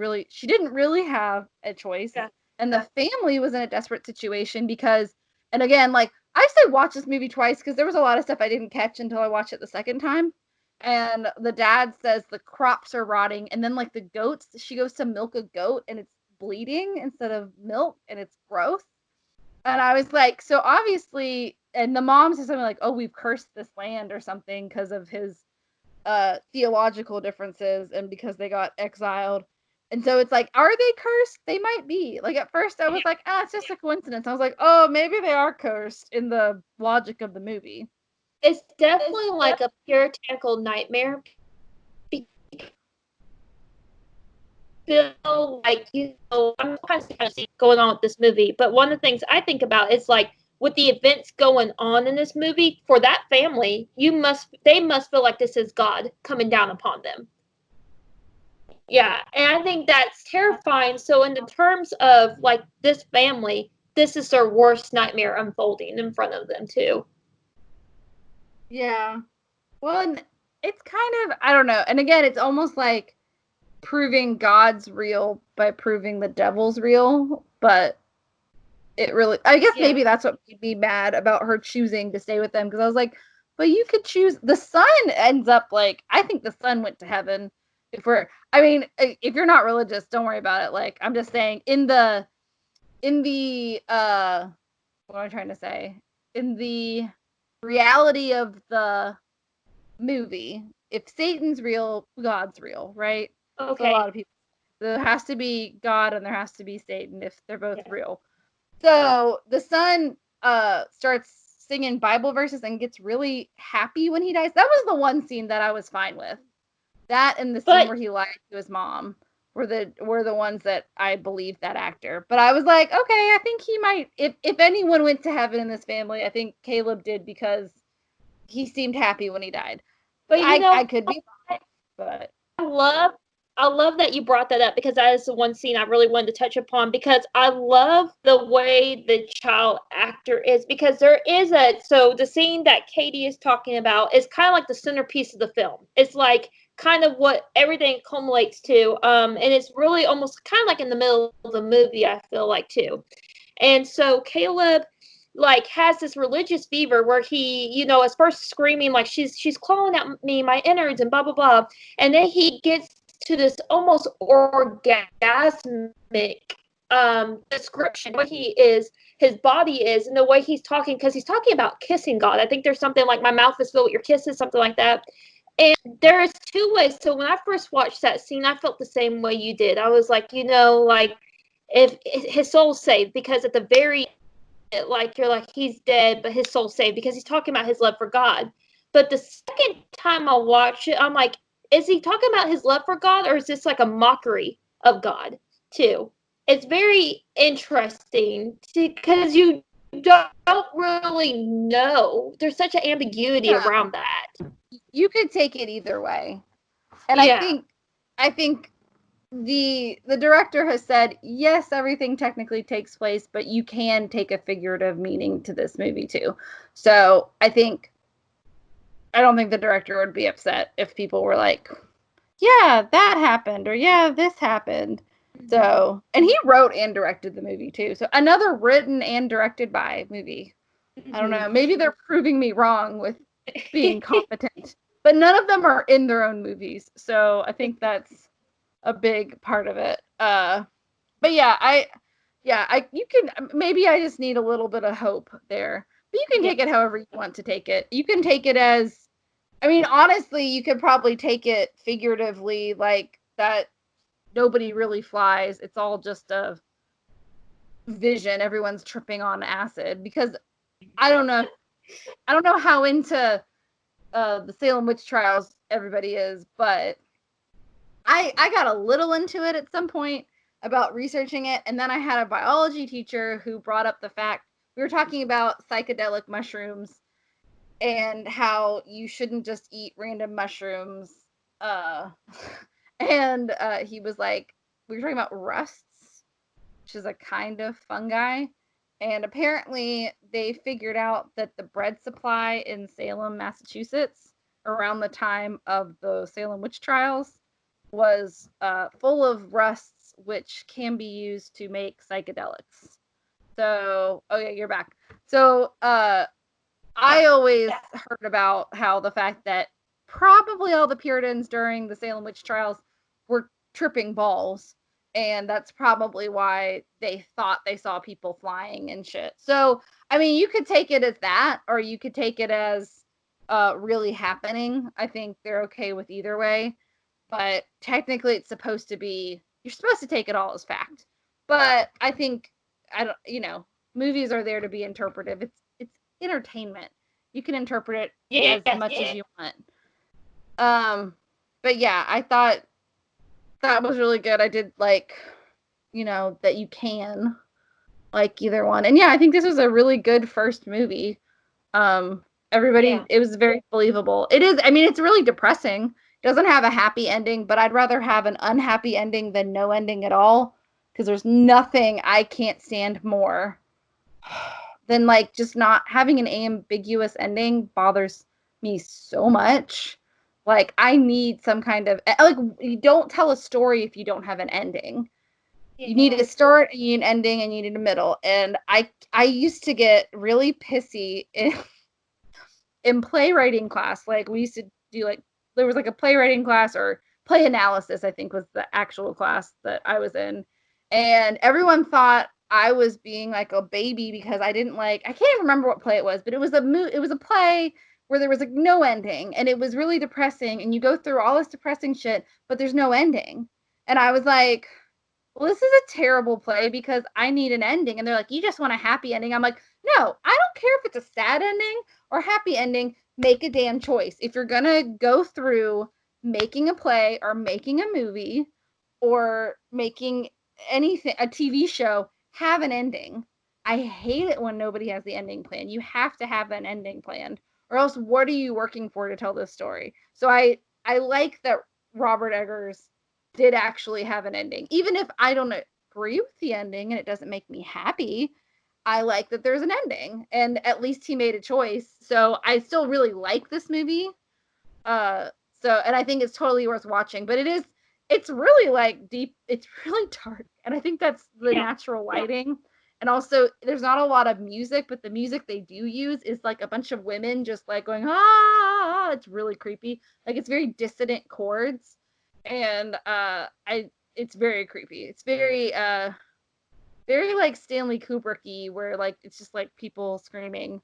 S2: didn't really have a choice, and the family was in a desperate situation because, and again, like I say, watch this movie twice because there was a lot of stuff I didn't catch until I watched it the second time. And the dad says the crops are rotting, and then like the goats, she goes to milk a goat and it's bleeding instead of milk, and it's gross. And I was like, so obviously, and the mom says something like, oh, we've cursed this land or something because of his theological differences and because they got exiled. And so it's like, are they cursed? They might be. Like at first I was like, it's just a coincidence. I was like, oh, maybe they are cursed in the logic of the movie.
S3: It's definitely like a puritanical nightmare. Feel like, I'm kind of going on with this movie, but one of the things I think about is like with the events going on in this movie, for that family, they must feel like this is God coming down upon them. Yeah, and I think that's terrifying. So in the terms of like this family, this is their worst nightmare unfolding in front of them too.
S2: Yeah. Well, and it's kind of, I don't know. And again, it's almost like proving God's real by proving the devil's real, but it really, I guess maybe that's what made me mad about her choosing to stay with them, because I was like, but you could choose. The son ends up like, I think the son went to heaven. If you're not religious, don't worry about it. Like, I'm just saying, in the what am I trying to say? In the reality of the movie, if Satan's real, God's real, right?
S3: Okay.
S2: So a lot of people, there has to be God and there has to be Satan if they're both real. So the son starts singing Bible verses and gets really happy when he dies. That was the one scene that I was fine with. That and the scene where he lied to his mom were the ones that I believed that actor. But I was like, okay, I think he might. If anyone went to heaven in this family, I think Caleb did, because he seemed happy when he died. But I could be fine. But
S3: I love that you brought that up, because that is the one scene I really wanted to touch upon, because I love the way the child actor is, because there is so the scene that Katie is talking about is kind of like the centerpiece of the film. It's like kind of what everything culminates to, and it's really almost kind of like in the middle of the movie, I feel like, too. And so Caleb like has this religious fever where he, is first screaming like she's clawing at me, my innards, and blah blah blah, and then he gets to this almost orgasmic description what he is, his body is, and the way he's talking, because he's talking about kissing God. I think there's something like, my mouth is filled with your kisses, something like that. And there's two ways. So when I first watched that scene, I felt the same way you did. I was like, like, if his soul's saved, because at the very, like, you're like, he's dead, but his soul's saved, because he's talking about his love for God. But the second time I watched it, I'm like, is he talking about his love for God, or is this like a mockery of God too? It's very interesting, because you don't really know. There's such an ambiguity around that.
S2: You could take it either way. And I think the director has said, yes, everything technically takes place, but you can take a figurative meaning to this movie too. So I don't think the director would be upset if people were like, yeah, that happened, or yeah, this happened. So, and he wrote and directed the movie too. So another written and directed by movie. I don't know. Maybe they're proving me wrong with being competent, but none of them are in their own movies. So I think that's a big part of it. But yeah, you can, maybe I just need a little bit of hope there. But you can take it however you want to take it. You can take it as, I mean, honestly, you could probably take it figuratively, like that nobody really flies. It's all just a vision. Everyone's tripping on acid, because I don't know how into the Salem witch trials everybody is, but I got a little into it at some point about researching it, and then I had a biology teacher who brought up the fact, we were talking about psychedelic mushrooms and how you shouldn't just eat random mushrooms. And he was like, we were talking about rusts, which is a kind of fungi. And apparently they figured out that the bread supply in Salem, Massachusetts, around the time of the Salem witch trials, was full of rusts, which can be used to make psychedelics. So, oh yeah, you're back. So, I always heard about how the fact that probably all the Puritans during the Salem witch trials were tripping balls, and that's probably why they thought they saw people flying and shit. So, I mean, you could take it as that, or you could take it as really happening. I think they're okay with either way. But technically it's supposed to be, you're supposed to take it all as fact. But I think, movies are there to be interpretive. It's entertainment. You can interpret it as much as you want. But yeah, I thought that was really good. I did like, that you can like either one. And yeah, I think this was a really good first movie. Everybody, it was very believable. It is, I mean, it's really depressing. It doesn't have a happy ending, but I'd rather have an unhappy ending than no ending at all, because there's nothing I can't stand more than like just not having an ambiguous ending. Bothers me so much. Like, I need some kind of, like, you don't tell a story if you don't have an ending. You need a start, you need an ending, and you need a middle. And I used to get really pissy in playwriting class. Like, we used to do, like, there was like a playwriting class, or play analysis, I think was the actual class that I was in. And everyone thought I was being like a baby because I didn't like, I can't even remember what play it was, but it was a play where there was like no ending, and it was really depressing, and you go through all this depressing shit, but there's no ending. And I was like, well, this is a terrible play because I need an ending. And they're like, you just want a happy ending. I'm like, no, I don't care if it's a sad ending or happy ending. Make a damn choice. If you're going to go through making a play or making a movie or making anything, a TV show, have an ending. I hate it when nobody has the ending plan. You have to have an ending planned, or else what are you working for to tell this story? So I like that Robert Eggers did actually have an ending. Even if I don't agree with the ending and it doesn't make me happy, I like that there's an ending, and at least he made a choice. So I still really like this movie. And I think it's totally worth watching, but it's really like deep, it's really dark. And I think that's the natural lighting. And also there's not a lot of music, but the music they do use is like a bunch of women just like going, ah, it's really creepy. Like, it's very dissonant chords. And it's very creepy. It's very very like Stanley Kubrick-y, where like it's just like people screaming,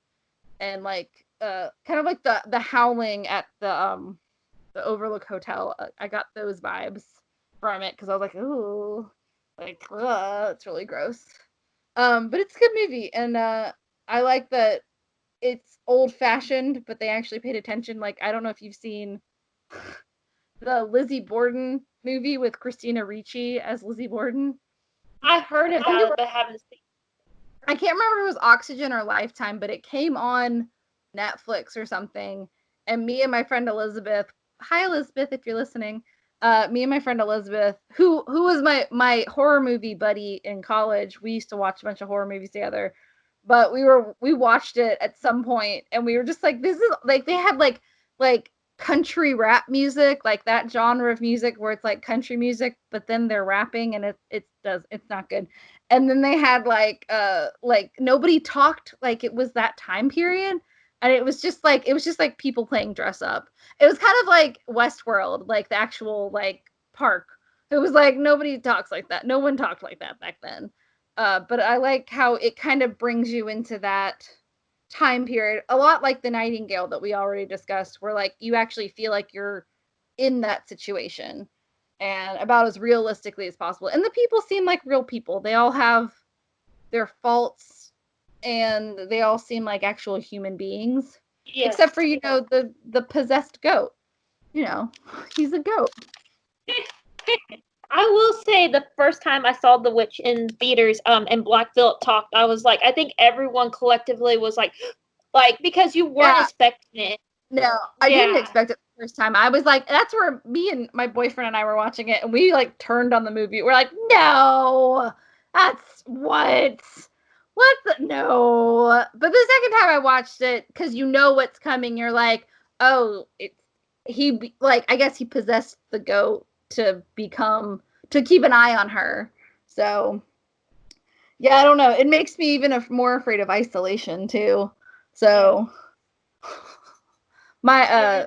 S2: and like kind of like the howling at the Overlook Hotel. I got those vibes from it because I was like, ooh, like, it's really gross. But it's a good movie, and I like that it's old-fashioned, but they actually paid attention. Like, I don't know if you've seen the Lizzie Borden movie with Christina Ricci as Lizzie Borden.
S3: I've heard about it, but haven't seen it.
S2: I can't remember if it was Oxygen or Lifetime, but it came on Netflix or something. And me and my friend Elizabeth, hi Elizabeth, if you're listening, me and my friend Elizabeth, who was my horror movie buddy in college. We used to watch a bunch of horror movies together. But we watched it at some point, and we were just like, this is like, they had like country rap music, like that genre of music where it's like country music, but then they're rapping, and it's not good. And then they had like nobody talked, like it was that time period, and it was just like people playing dress up. It was kind of like Westworld, like the actual like park. It was like nobody talks like that. No one talked like that back then. But I like how it kind of brings you into that time period, a lot like the Nightingale that we already discussed, where like you actually feel like you're in that situation, and about as realistically as possible. And the people seem like real people. They all have their faults, and they all seem like actual human beings. Yes. Except for, the possessed goat. He's a goat.
S3: I will say the first time I saw The Witch in theaters, and Black Phillip talked, I was like, I think everyone collectively was like, because you weren't expecting it.
S2: No, I didn't expect it the first time. I was like, that's where me and my boyfriend and I were watching it, and we like turned on the movie. We're like, no, that's no. But the second time I watched it, because you know what's coming, you're like, oh, I guess he possessed the goat to keep an eye on her. So yeah, I don't know. It makes me even more afraid of isolation too. So whenever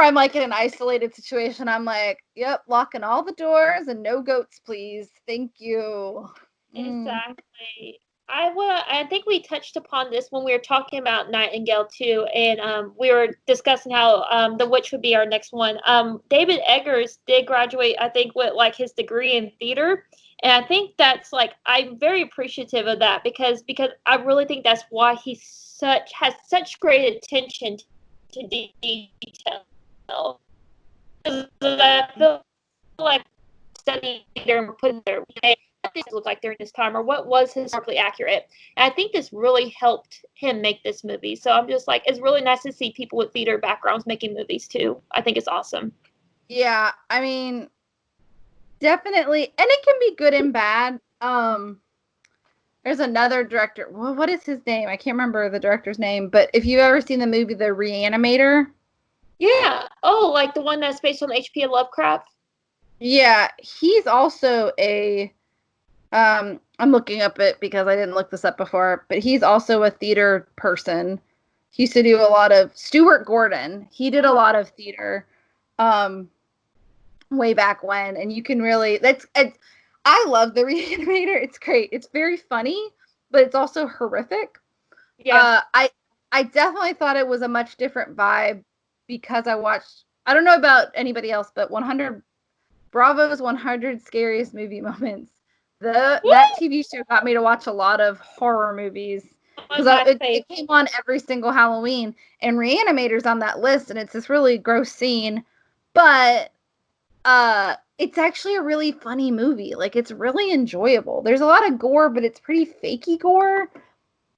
S2: I'm like in an isolated situation, I'm like, yep, locking all the doors and no goats, please. Thank you.
S3: Exactly. I think we touched upon this when we were talking about Nightingale too, and we were discussing how The Witch would be our next one. David Eggers did graduate, I think, with like his degree in theater, and I think that's like, I'm very appreciative of that because I really think that's why he has such great attention to detail. Because I feel like studying theater and putting their did it look like during this time, or what was historically accurate. And I think this really helped him make this movie. So I'm just like, it's really nice to see people with theater backgrounds making movies too. I think it's awesome.
S2: Yeah, I mean, definitely, and it can be good and bad. There's another director. Well, what is his name? I can't remember the director's name, but if you've ever seen the movie The Reanimator.
S3: Yeah. Oh, like the one that's based on H.P. Lovecraft?
S2: Yeah, he's also a I'm looking up it because I didn't look this up before, but he's also a theater person. He used to do a lot of Stuart Gordon. He did a lot of theater way back when, and you can really I love The Reanimator. It's great. It's very funny, but it's also horrific.
S3: Yeah.
S2: I definitely thought it was a much different vibe because I don't know about anybody else, but 100 Bravo's 100 Scariest Movie Moments. That TV show got me to watch a lot of horror movies because it came on every single Halloween, and Reanimator's on that list, and it's this really gross scene, but it's actually a really funny movie. Like, it's really enjoyable. There's a lot of gore, but it's pretty fakey gore.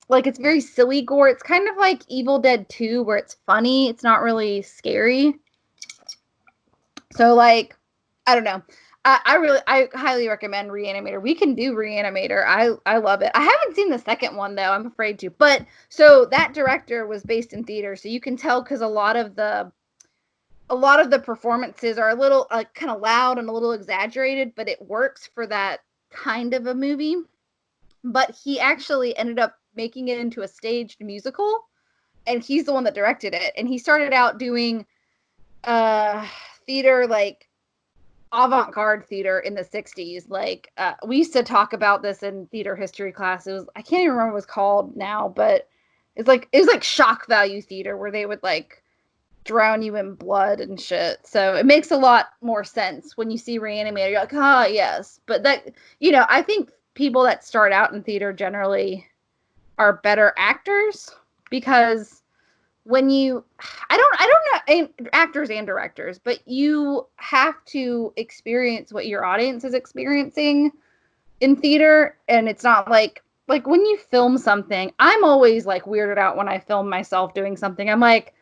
S2: Like, it's very silly gore. It's kind of like Evil Dead 2, where it's funny. It's not really scary. So, like, I don't know. I highly recommend Reanimator. We can do Reanimator. I love it. I haven't seen the second one though. I'm afraid to. But so that director was based in theater, so you can tell because a lot of the performances are a little kind of loud and a little exaggerated, but it works for that kind of a movie. But he actually ended up making it into a staged musical, and he's the one that directed it. And he started out doing theater, like avant-garde theater in the 60s. Like we used to talk about this in theater history class. I can't even remember what it was called now, but it was like shock value theater, where they would like drown you in blood and shit. So it makes a lot more sense when you see Reanimator. You're like, ah, yes. But that, I think people that start out in theater generally are better actors, because when I don't know, actors and directors, but you have to experience what your audience is experiencing in theater. And it's not like when you film something, I'm always like weirded out when I film myself doing something. I'm like,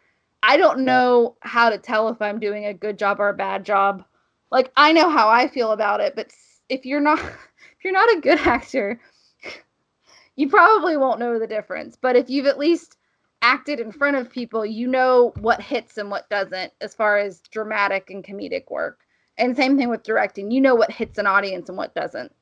S2: I don't know how to tell if I'm doing a good job or a bad job. Like, I know how I feel about it, but if you're not a good actor, you probably won't know the difference. But if you've at least acted in front of people, you know what hits and what doesn't as far as dramatic and comedic work. And same thing with directing. You know what hits an audience and what doesn't.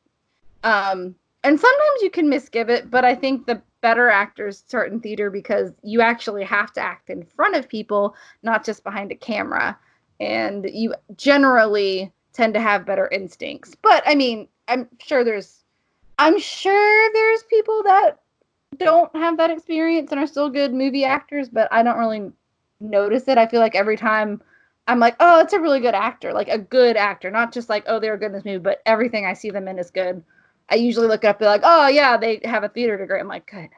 S2: And sometimes you can misgive it, but I think the better actors start in theater because you actually have to act in front of people, not just behind a camera. And you generally tend to have better instincts. But I mean, I'm sure there's people that don't have that experience and are still good movie actors, but I don't really notice it. I feel like every time I'm like, oh, it's a really good actor, like a good actor, not just like, oh, they were good in this movie, but everything I see them in is good. I usually look it up and be like, oh yeah, they have a theater degree. I'm like, good.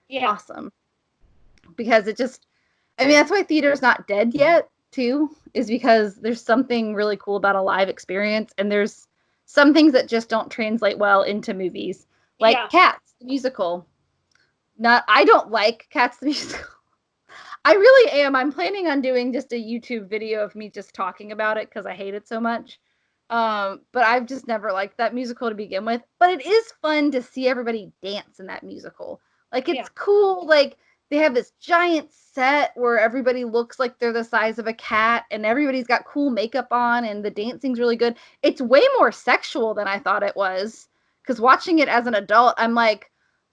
S2: Yeah. Awesome. Because that's why theater's not dead yet, too, is because there's something really cool about a live experience, and there's some things that just don't translate well into movies. Like Cats, the musical. I don't like Cats, the musical. I really am. I'm planning on doing just a YouTube video of me just talking about it because I hate it so much. But I've just never liked that musical to begin with. But it is fun to see everybody dance in that musical. Like, it's cool. Like, they have this giant set where everybody looks like they're the size of a cat, and everybody's got cool makeup on, and the dancing's really good. It's way more sexual than I thought it was. Because watching it as an adult, I'm like,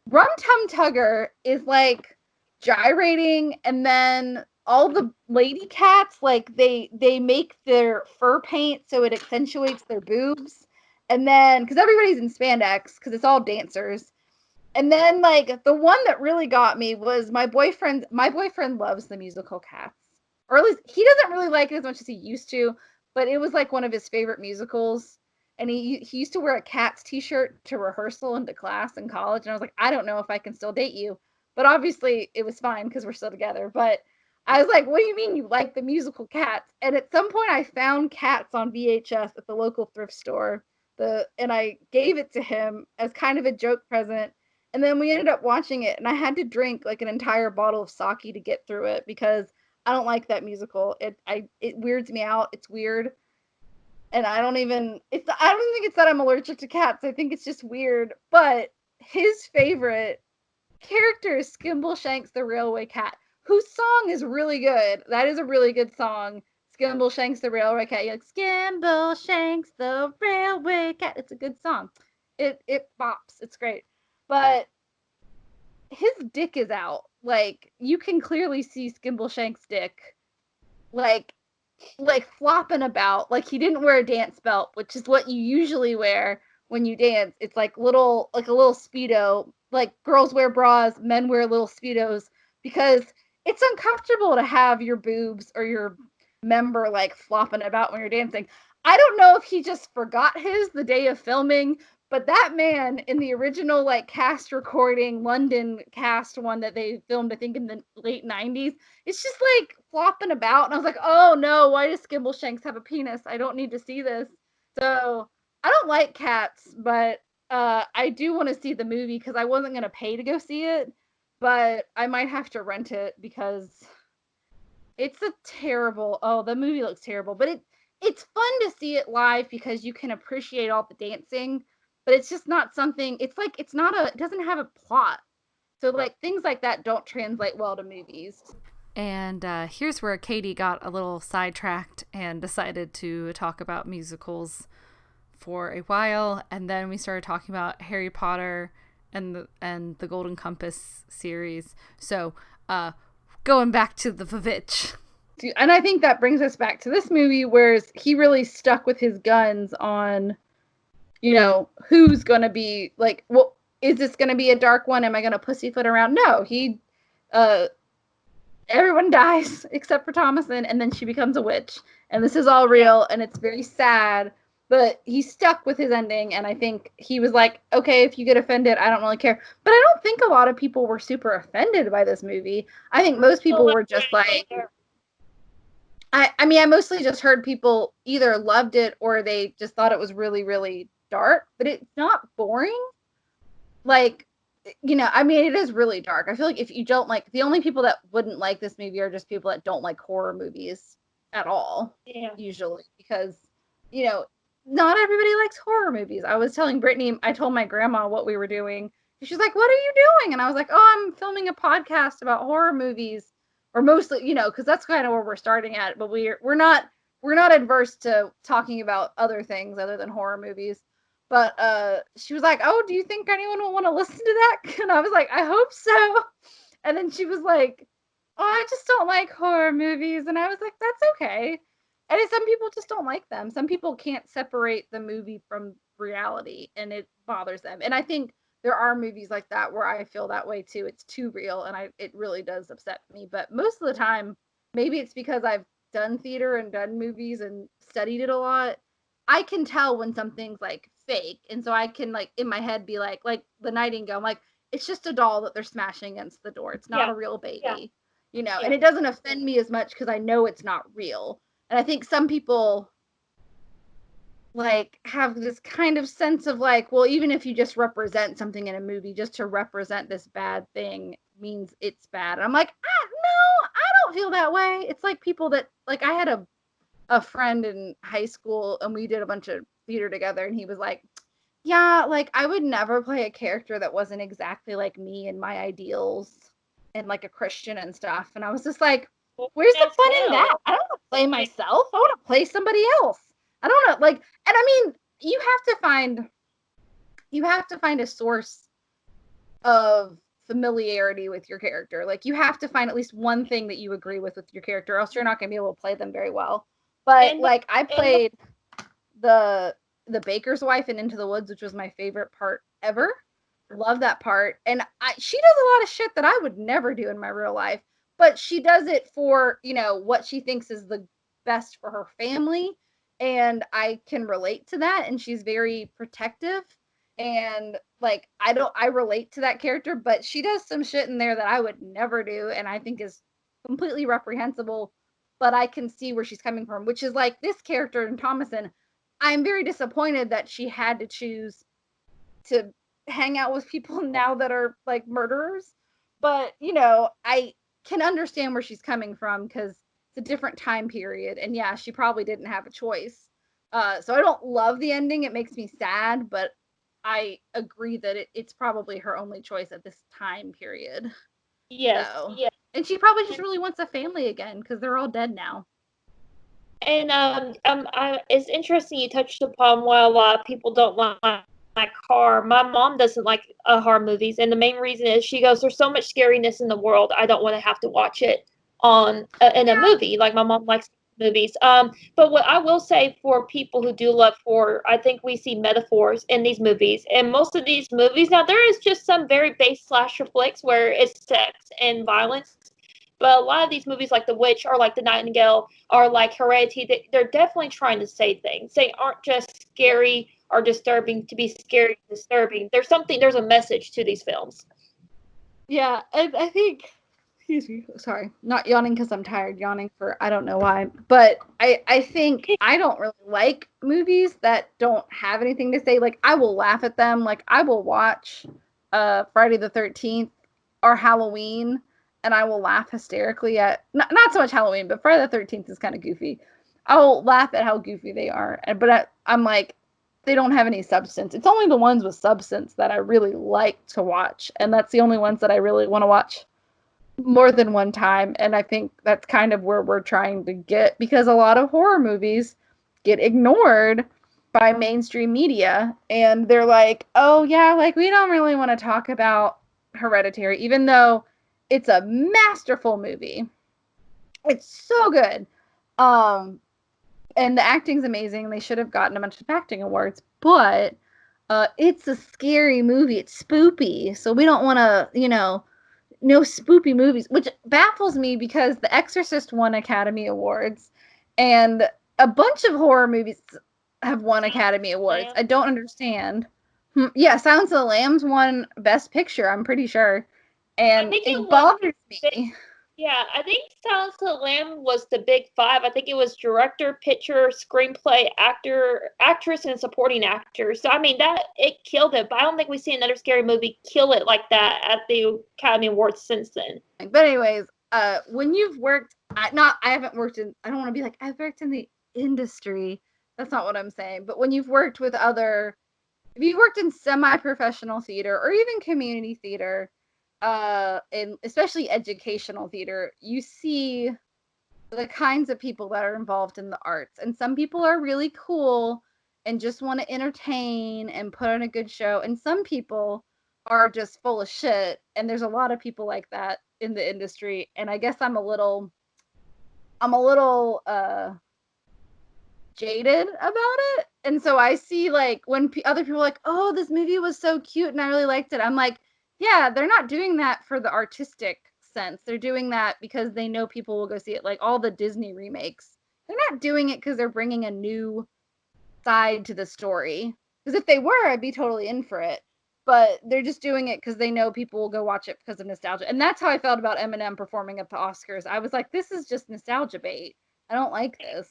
S2: Rum Tum Tugger is like gyrating, and then all the lady cats, like they make their fur paint so it accentuates their boobs, and then because everybody's in spandex because it's all dancers. And then like the one that really got me was my boyfriend loves the musical Cats, or at least he doesn't really like it as much as he used to, but it was like one of his favorite musicals. And he used to wear a Cats t-shirt to rehearsal and to class in college, and I was like, I don't know if I can still date you. But obviously it was fine because we're still together. But I was like, what do you mean you like the musical Cats? And at some point I found Cats on VHS at the local thrift store and I gave it to him as kind of a joke present. And then we ended up watching it, and I had to drink like an entire bottle of sake to get through it because I don't like that musical. It weirds me out. It's weird. And I don't think it's that I'm allergic to cats. I think it's just weird. But his favorite character is Skimbleshanks the Railway Cat, whose song is really good. That is a really good song. Skimbleshanks the Railway Cat. You're like, Skimbleshanks the Railway Cat. It's a good song. It bops. It's great. But his dick is out. Like, you can clearly see Skimbleshanks' dick. Like flopping about. Like, he didn't wear a dance belt, which is what you usually wear when you dance. It's like a little Speedo. Like, girls wear bras, men wear little Speedos, because it's uncomfortable to have your boobs or your member like flopping about when you're dancing. I don't know if he just forgot his the day of filming, but that man in the original like cast recording, London cast one that they filmed, I think in the late 90s, it's just like flopping about. And I was like, oh no, why does Skimbleshanks have a penis? I don't need to see this. So I don't like cats, but I do want to see the movie because I wasn't going to pay to go see it, but I might have to rent it because it's a terrible, oh, the movie looks terrible, but it's fun to see it live because you can appreciate all the dancing, but it's just not something, it's like, it doesn't have a plot. So like things like that don't translate well to movies.
S1: And here's where Katie got a little sidetracked and decided to talk about musicals for a while, and then we started talking about Harry Potter and the Golden Compass series. So going back to the Vavitch.
S2: And I think that brings us back to this movie, where he really stuck with his guns on, you know, who's going to be, like, well, is this going to be a dark one? Am I going to pussyfoot around? No, everyone dies except for Thomasin, and then she becomes a witch. And this is all real, and it's very sad, but he stuck with his ending, and I think he was like, okay, if you get offended, I don't really care. But I don't think a lot of people were super offended by this movie. I think most people were just like, I mean, I mostly just heard people either loved it or they just thought it was really, really dark, but it's not boring. Like, you know, I mean, it is really dark. I feel like if you don't like, the only people that wouldn't like this movie are just people that don't like horror movies at all, usually, because, you know, not everybody likes horror movies. I was telling Brittany, I told my grandma what we were doing. She's like, what are you doing? And I was like, oh, I'm filming a podcast about horror movies, or mostly, you know, because that's kind of where we're starting at. But we're not adverse to talking about other things other than horror movies. But she was like, oh, do you think anyone will want to listen to that? And I was like, I hope so. And then she was like, oh, I just don't like horror movies. And I was like, that's okay. And some people just don't like them. Some people can't separate the movie from reality, and it bothers them. And I think there are movies like that where I feel that way too. It's too real, and it really does upset me. But most of the time, maybe it's because I've done theater and done movies and studied it a lot. I can tell when something's like fake, and so I can like in my head be like the Nightingale. I'm like, it's just a doll that they're smashing against the door. It's not a real baby, you know. And it doesn't offend me as much because I know it's not real. And I think some people like have this kind of sense of like, well, even if you just represent something in a movie, just to represent this bad thing means it's bad. And I'm like, no, I don't feel that way. It's like people that, like, I had a friend in high school and we did a bunch of theater together, and he was like, yeah, like I would never play a character that wasn't exactly like me and my ideals and like a Christian and stuff. And I was just like, where's the fun in that? I don't want to play myself. I want to play somebody else. I don't know, like, and I mean, you have to find a source of familiarity with your character. Like, you have to find at least one thing that you agree with your character, or else you're not going to be able to play them very well. But like, I played the baker's wife in Into the Woods, which was my favorite part ever. Love that part. And she does a lot of shit that I would never do in my real life, but she does it for, you know, what she thinks is the best for her family. And I can relate to that. And she's very protective. And like, I relate to that character, but she does some shit in there that I would never do. And I think is completely reprehensible, but I can see where she's coming from, which is like this character in Thomasin. I'm very disappointed that she had to choose to hang out with people now that are like murderers. But, you know, I can understand where she's coming from because it's a different time period. And yeah, she probably didn't have a choice. So I don't love the ending. It makes me sad, but I agree that it's probably her only choice at this time period.
S3: Yes,
S2: So,
S3: yes.
S2: and she probably just really wants a family again because they're all dead now.
S3: And it's interesting you touched upon why a lot of people don't like horror. My mom doesn't like horror movies, and the main reason is she goes, "There's so much scariness in the world. I don't want to have to watch it on in a movie." Like my mom likes movies. But what I will say for people who do love horror, I think we see metaphors in these movies, and most of these movies now there is just some very base slasher flicks where it's sex and violence. But a lot of these movies, like The Witch or like The Nightingale or like Heredity, they're definitely trying to say things. They aren't just scary or disturbing to be scary and disturbing. There's a message to these films.
S2: Yeah, and I think, excuse me, sorry, not yawning because I'm tired, yawning for I don't know why, but I think I don't really like movies that don't have anything to say. Like, I will laugh at them. Like, I will watch Friday the 13th or Halloween, and I will laugh hysterically at, not so much Halloween, but Friday the 13th is kind of goofy. I'll laugh at how goofy they are, but I'm like, they don't have any substance. It's only the ones with substance that I really like to watch, and that's the only ones that I really want to watch more than one time. And I think that's kind of where we're trying to get, because a lot of horror movies get ignored by mainstream media, and they're like, oh yeah, like we don't really want to talk about Hereditary, even though it's a masterful movie. It's so good. And the acting's amazing. They should have gotten a bunch of acting awards, but it's a scary movie. It's spoopy, so we don't want to, no spoopy movies, which baffles me because The Exorcist won Academy Awards, and a bunch of horror movies have won Academy Awards. I don't understand. Yeah, Silence of the Lambs won Best Picture, I'm pretty sure, and it bothers me.
S3: Yeah, I think Silence of the Lamb was the big five. I think it was director, picture, screenplay, actor, actress, and supporting actor. So I mean that it killed it. But I don't think we've seen another scary movie kill it like that at the Academy Awards since then.
S2: But anyways, when you've worked, I haven't worked in. I don't want to be like I've worked in the industry. That's not what I'm saying. But when you've worked with if you've worked in semi-professional theater or even community theater, and especially educational theater, you see the kinds of people that are involved in the arts. And some people are really cool and just want to entertain and put on a good show. And some people are just full of shit. And there's a lot of people like that in the industry. And I guess I'm a little jaded about it. And so I see like when other people are like, oh, this movie was so cute and I really liked it. I'm like, yeah, they're not doing that for the artistic sense. They're doing that because they know people will go see it. Like all the Disney remakes, they're not doing it because they're bringing a new side to the story. Because if they were, I'd be totally in for it. But they're just doing it because they know people will go watch it because of nostalgia. And that's how I felt about Eminem performing at the Oscars. I was like, this is just nostalgia bait. I don't like this.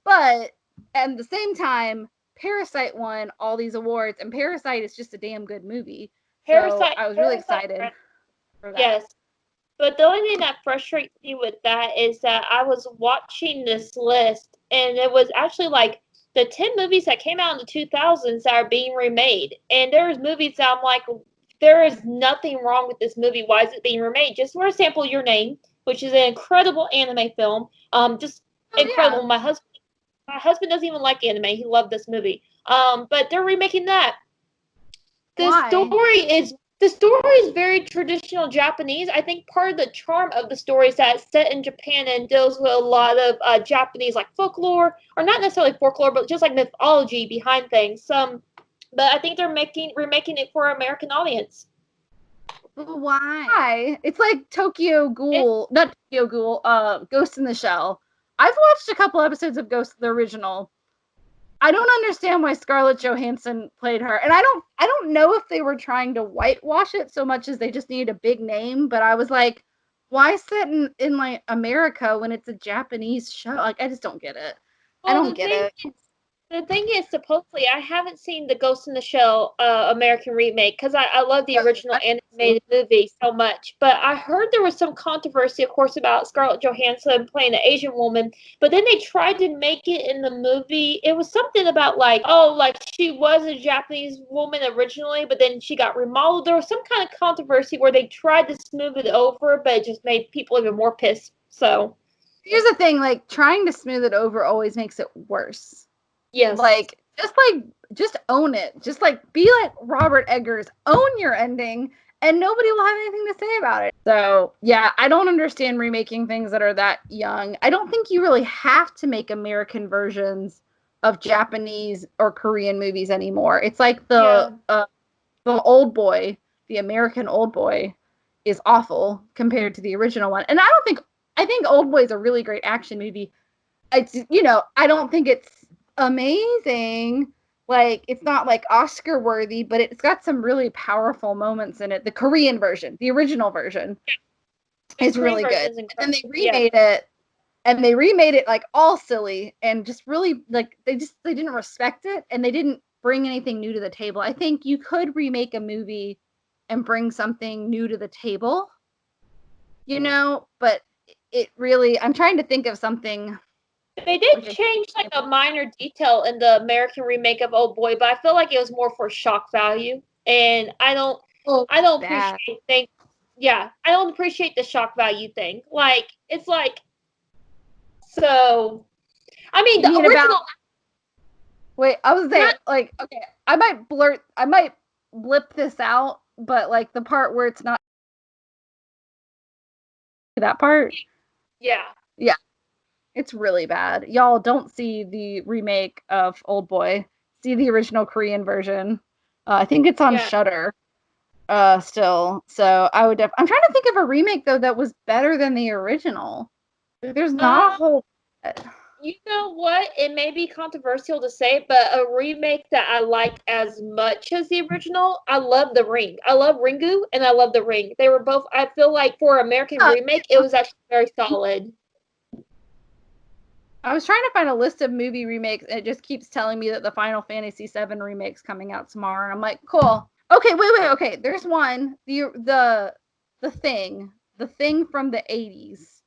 S2: But at the same time, Parasite won all these awards, and Parasite is just a damn good movie. So I was really excited for that.
S3: Yes. But the only thing that frustrates me with that is that I was watching this list, and it was actually like the 10 movies that came out in the 2000s that are being remade. And there's movies that I'm like, there is nothing wrong with this movie. Why is it being remade? Just for example, Your Name, which is an incredible anime film. Just incredible.
S2: Yeah.
S3: My husband doesn't even like anime. He loved this movie. But they're remaking that.
S2: Why?
S3: The story is very traditional Japanese. I think part of the charm of the story is that it's set in Japan and deals with a lot of Japanese like folklore, or not necessarily folklore, but just like mythology behind things. But I think they're remaking it for an American audience.
S2: Why? It's like Tokyo Ghoul, not Tokyo Ghoul, Ghost in the Shell. I've watched a couple episodes of Ghost, the original. I don't understand why Scarlett Johansson played her. And I don't know if they were trying to whitewash it so much as they just needed a big name, but I was like, why set in like America when it's a Japanese show? Like I just don't get it. I don't get it.
S3: The thing is, supposedly, I haven't seen the Ghost in the Shell American remake because I love the original animated movie so much. But I heard there was some controversy, of course, about Scarlett Johansson playing an Asian woman. But then they tried to make it in the movie. It was something about like, oh, like she was a Japanese woman originally, but then she got remodeled. There was some kind of controversy where they tried to smooth it over, but it just made people even more pissed. So
S2: here's the thing, like trying to smooth it over always makes it worse.
S3: yes.
S2: Like, just own it. Just like, be like Robert Eggers. Own your ending, and nobody will have anything to say about it. So, yeah, I don't understand remaking things that are that young. I don't think you really have to make American versions of Japanese or Korean movies anymore. It's like the Old Boy, the American Old Boy, is awful compared to the original one. And I think Old Boy is a really great action movie. It's, I don't think it's amazing. Like, it's not like Oscar worthy, but it's got some really powerful moments in it. The Korean version, the original version, is really good. And then they remade it, and they remade it like all silly and just really like they didn't respect it, and they didn't bring anything new to the table. I think you could remake a movie and bring something new to the table, but it really, I'm trying to think of something.
S3: They did change like a minor detail in the American remake of Old Boy, but I feel like it was more for shock value, and I don't appreciate things. Yeah, I don't appreciate the shock value thing. Like, it's like, so. I mean, the original.
S2: Wait, I was there. Like, okay, I might blip this out, but like the part where it's not that part.
S3: Yeah.
S2: Yeah. It's really bad. Y'all don't see the remake of Old Boy. See the original Korean version. I think it's on Shudder still. So I would I'm trying to think of a remake though that was better than the original. There's not a whole.
S3: You know what? It may be controversial to say, but a remake that I like as much as the original, I love The Ring. I love Ringu and I love The Ring. They were both, I feel like for American remake, it was actually very solid.
S2: I was trying to find a list of movie remakes, and it just keeps telling me that the Final Fantasy VII remake's coming out tomorrow. And I'm like, cool. Okay, wait. Okay, there's one. The Thing from the 80s.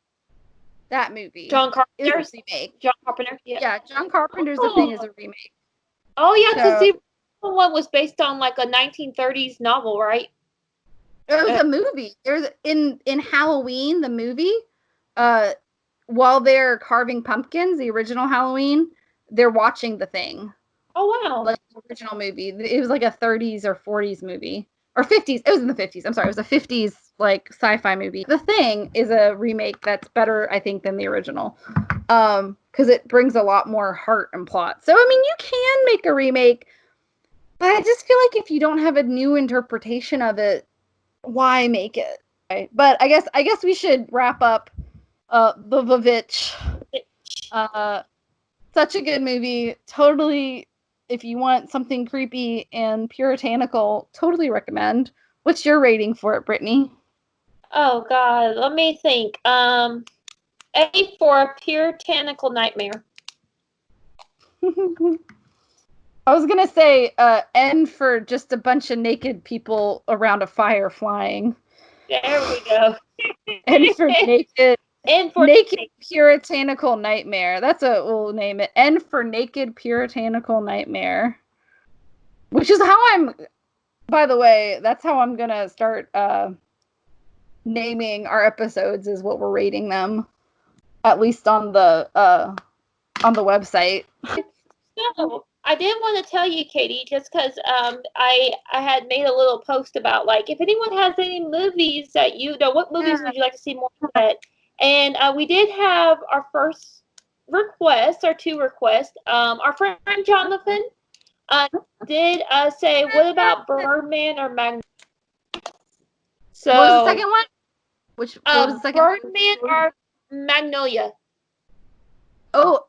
S2: That movie.
S3: John Carpenter's
S2: remake.
S3: John Carpenter. Yeah,
S2: John Carpenter's The Thing is a remake.
S3: Oh yeah, because the one was based on like a 1930s novel, right?
S2: It was a movie. There's in Halloween, the movie. While they're carving pumpkins, the original Halloween, they're watching The Thing.
S3: Oh, wow.
S2: Like the original movie. It was like a 30s or 40s movie. Or 50s. It was in the 50s. I'm sorry. It was a 50s like sci-fi movie. The Thing is a remake that's better, I think, than the original. Because it brings a lot more heart and plot. So, I mean, you can make a remake, but I just feel like if you don't have a new interpretation of it, why make it? Right? But I guess we should wrap up the Vavitch. Such a good movie. Totally, if you want something creepy and puritanical, totally recommend. What's your rating for it, Brittany?
S3: Oh God, let me think. A for a puritanical nightmare.
S2: I was gonna say N for just a bunch of naked people around a fire flying.
S3: There we go.
S2: N for naked. Naked Puritanical Nightmare. That's what we'll name it. N for Naked Puritanical Nightmare. Which is how by the way, that's how I'm gonna start naming our episodes, is what we're rating them. At least on the website.
S3: So I did want to tell you, Katie, just because I had made a little post about like if anyone has any movies that what movies would you like to see more of? And we did have our first request, or two requests. Our friend Jonathan did say, what about Birdman or Magnolia? So,
S2: what was the second one? What was the second
S3: Birdman or Magnolia?
S2: Oh,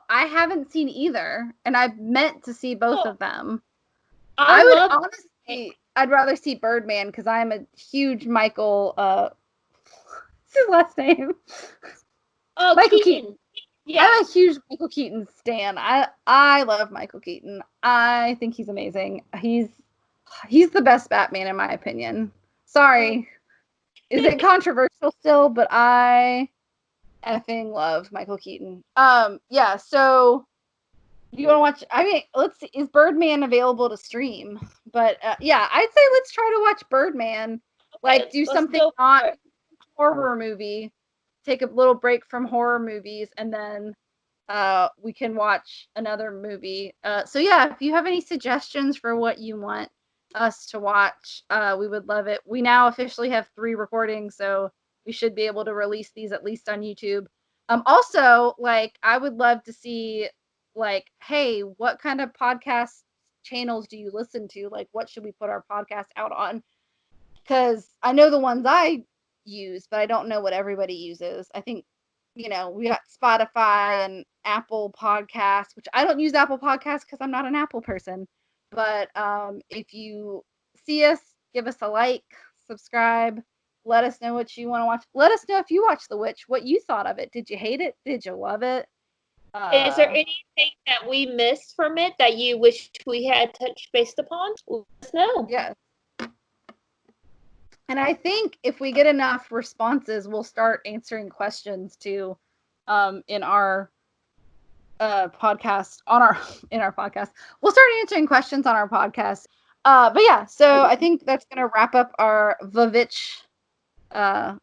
S2: I haven't seen either, and I've meant to see both of them. Honestly, I'd rather see Birdman because I'm a huge Michael. What's his last name?
S3: Oh, Michael Keaton.
S2: Yeah. I'm a huge Michael Keaton stan. I love Michael Keaton. I think he's amazing. He's the best Batman in my opinion. Sorry. Is it controversial still? But I effing love Michael Keaton. Yeah, so you want to watch? I mean, let's see. Is Birdman available to stream? But yeah, I'd say let's try to watch Birdman. Like, do something not horror movie. Take a little break from horror movies, and then we can watch another movie. So yeah, if you have any suggestions for what you want us to watch, we would love it. We now officially have 3 recordings, so we should be able to release these at least on YouTube. Also, like, I would love to see, like, hey, what kind of podcast channels do you listen to? Like, what should we put our podcast out on? Because I know the ones I use, but I don't know what everybody uses. I think, we got Spotify and Apple Podcasts, which I don't use Apple Podcasts because I'm not an Apple person. But if you see us, give us a like, subscribe, let us know what you want to watch. Let us know if you watched The Witch, what you thought of it. Did you hate it? Did you love it?
S3: Is there anything that we missed from it that you wish we had touched base upon? Let us know.
S2: Yes. And I think if we get enough responses, we'll start answering questions too, in our podcast. In our podcast, we'll start answering questions on our podcast. But yeah, so I think that's gonna wrap up our Vavitch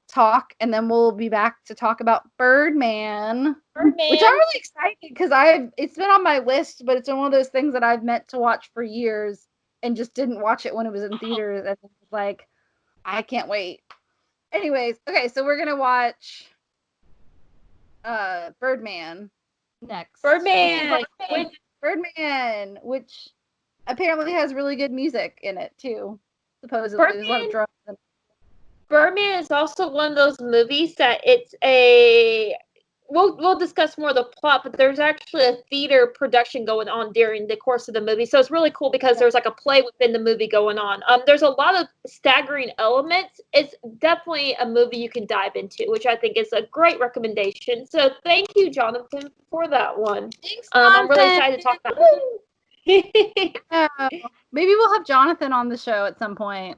S2: talk, and then we'll be back to talk about Birdman. Which I'm really excited because it's been on my list, but it's one of those things that I've meant to watch for years and just didn't watch it when it was in theaters, and it's like, I can't wait. Anyways, okay, so we're gonna watch Birdman next.
S3: Birdman,
S2: which apparently has really good music in it too. Supposedly, there's a lot of drugs in it.
S3: Birdman is also one of those movies that it's a. We'll discuss more of the plot, but there's actually a theater production going on during the course of the movie. So it's really cool because there's like a play within the movie going on. There's a lot of staggering elements. It's definitely a movie you can dive into, which I think is a great recommendation. So thank you, Jonathan, for that one.
S2: Thanks,
S3: I'm really excited to talk about it.
S2: Maybe we'll have Jonathan on the show at some point.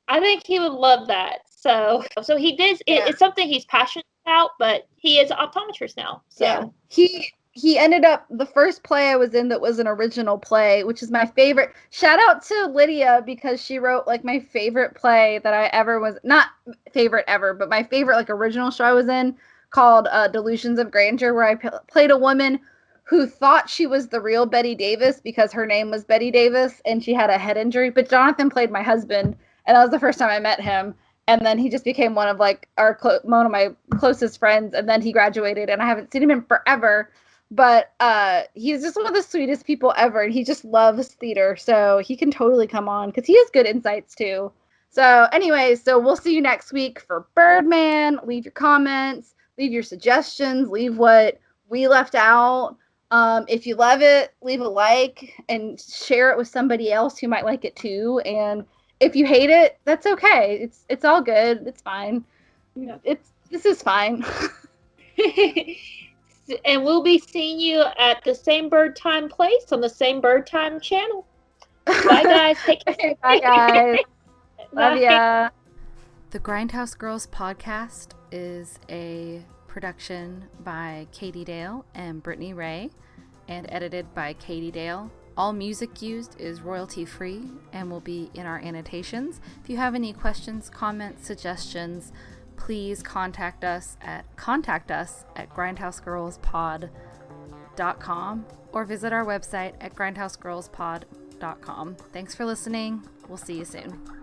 S3: I think he would love that. So he did. It's something he's passionate about, but he is an optometrist now. So
S2: he ended up, the first play I was in that was an original play, which is my favorite. Shout out to Lydia, because she wrote like my favorite play that I ever was, not favorite ever, but my favorite like original show I was in, called Delusions of Grandeur, where I played a woman who thought she was the real Betty Davis because her name was Betty Davis and she had a head injury. But Jonathan played my husband, and that was the first time I met him. And then he just became one of like one of my closest friends. And then he graduated, and I haven't seen him in forever. But he's just one of the sweetest people ever, and he just loves theater. So he can totally come on because he has good insights too. So anyways, so we'll see you next week for Birdman. Leave your comments, leave your suggestions, leave what we left out. If you love it, leave a like and share it with somebody else who might like it too. And if you hate it, that's okay. It's all good. It's fine.
S3: Yeah.
S2: This is fine.
S3: And we'll be seeing you at the same bird time place on the same bird time channel. Bye guys. Take care.
S2: Bye guys. Love ya.
S1: The Grindhouse Girls podcast is a production by Katie Dale and Brittany Ray, and edited by Katie Dale. All music used is royalty free and will be in our annotations. If you have any questions, comments, suggestions, please contact us at grindhousegirlspod.com or visit our website at grindhousegirlspod.com. Thanks for listening. We'll see you soon.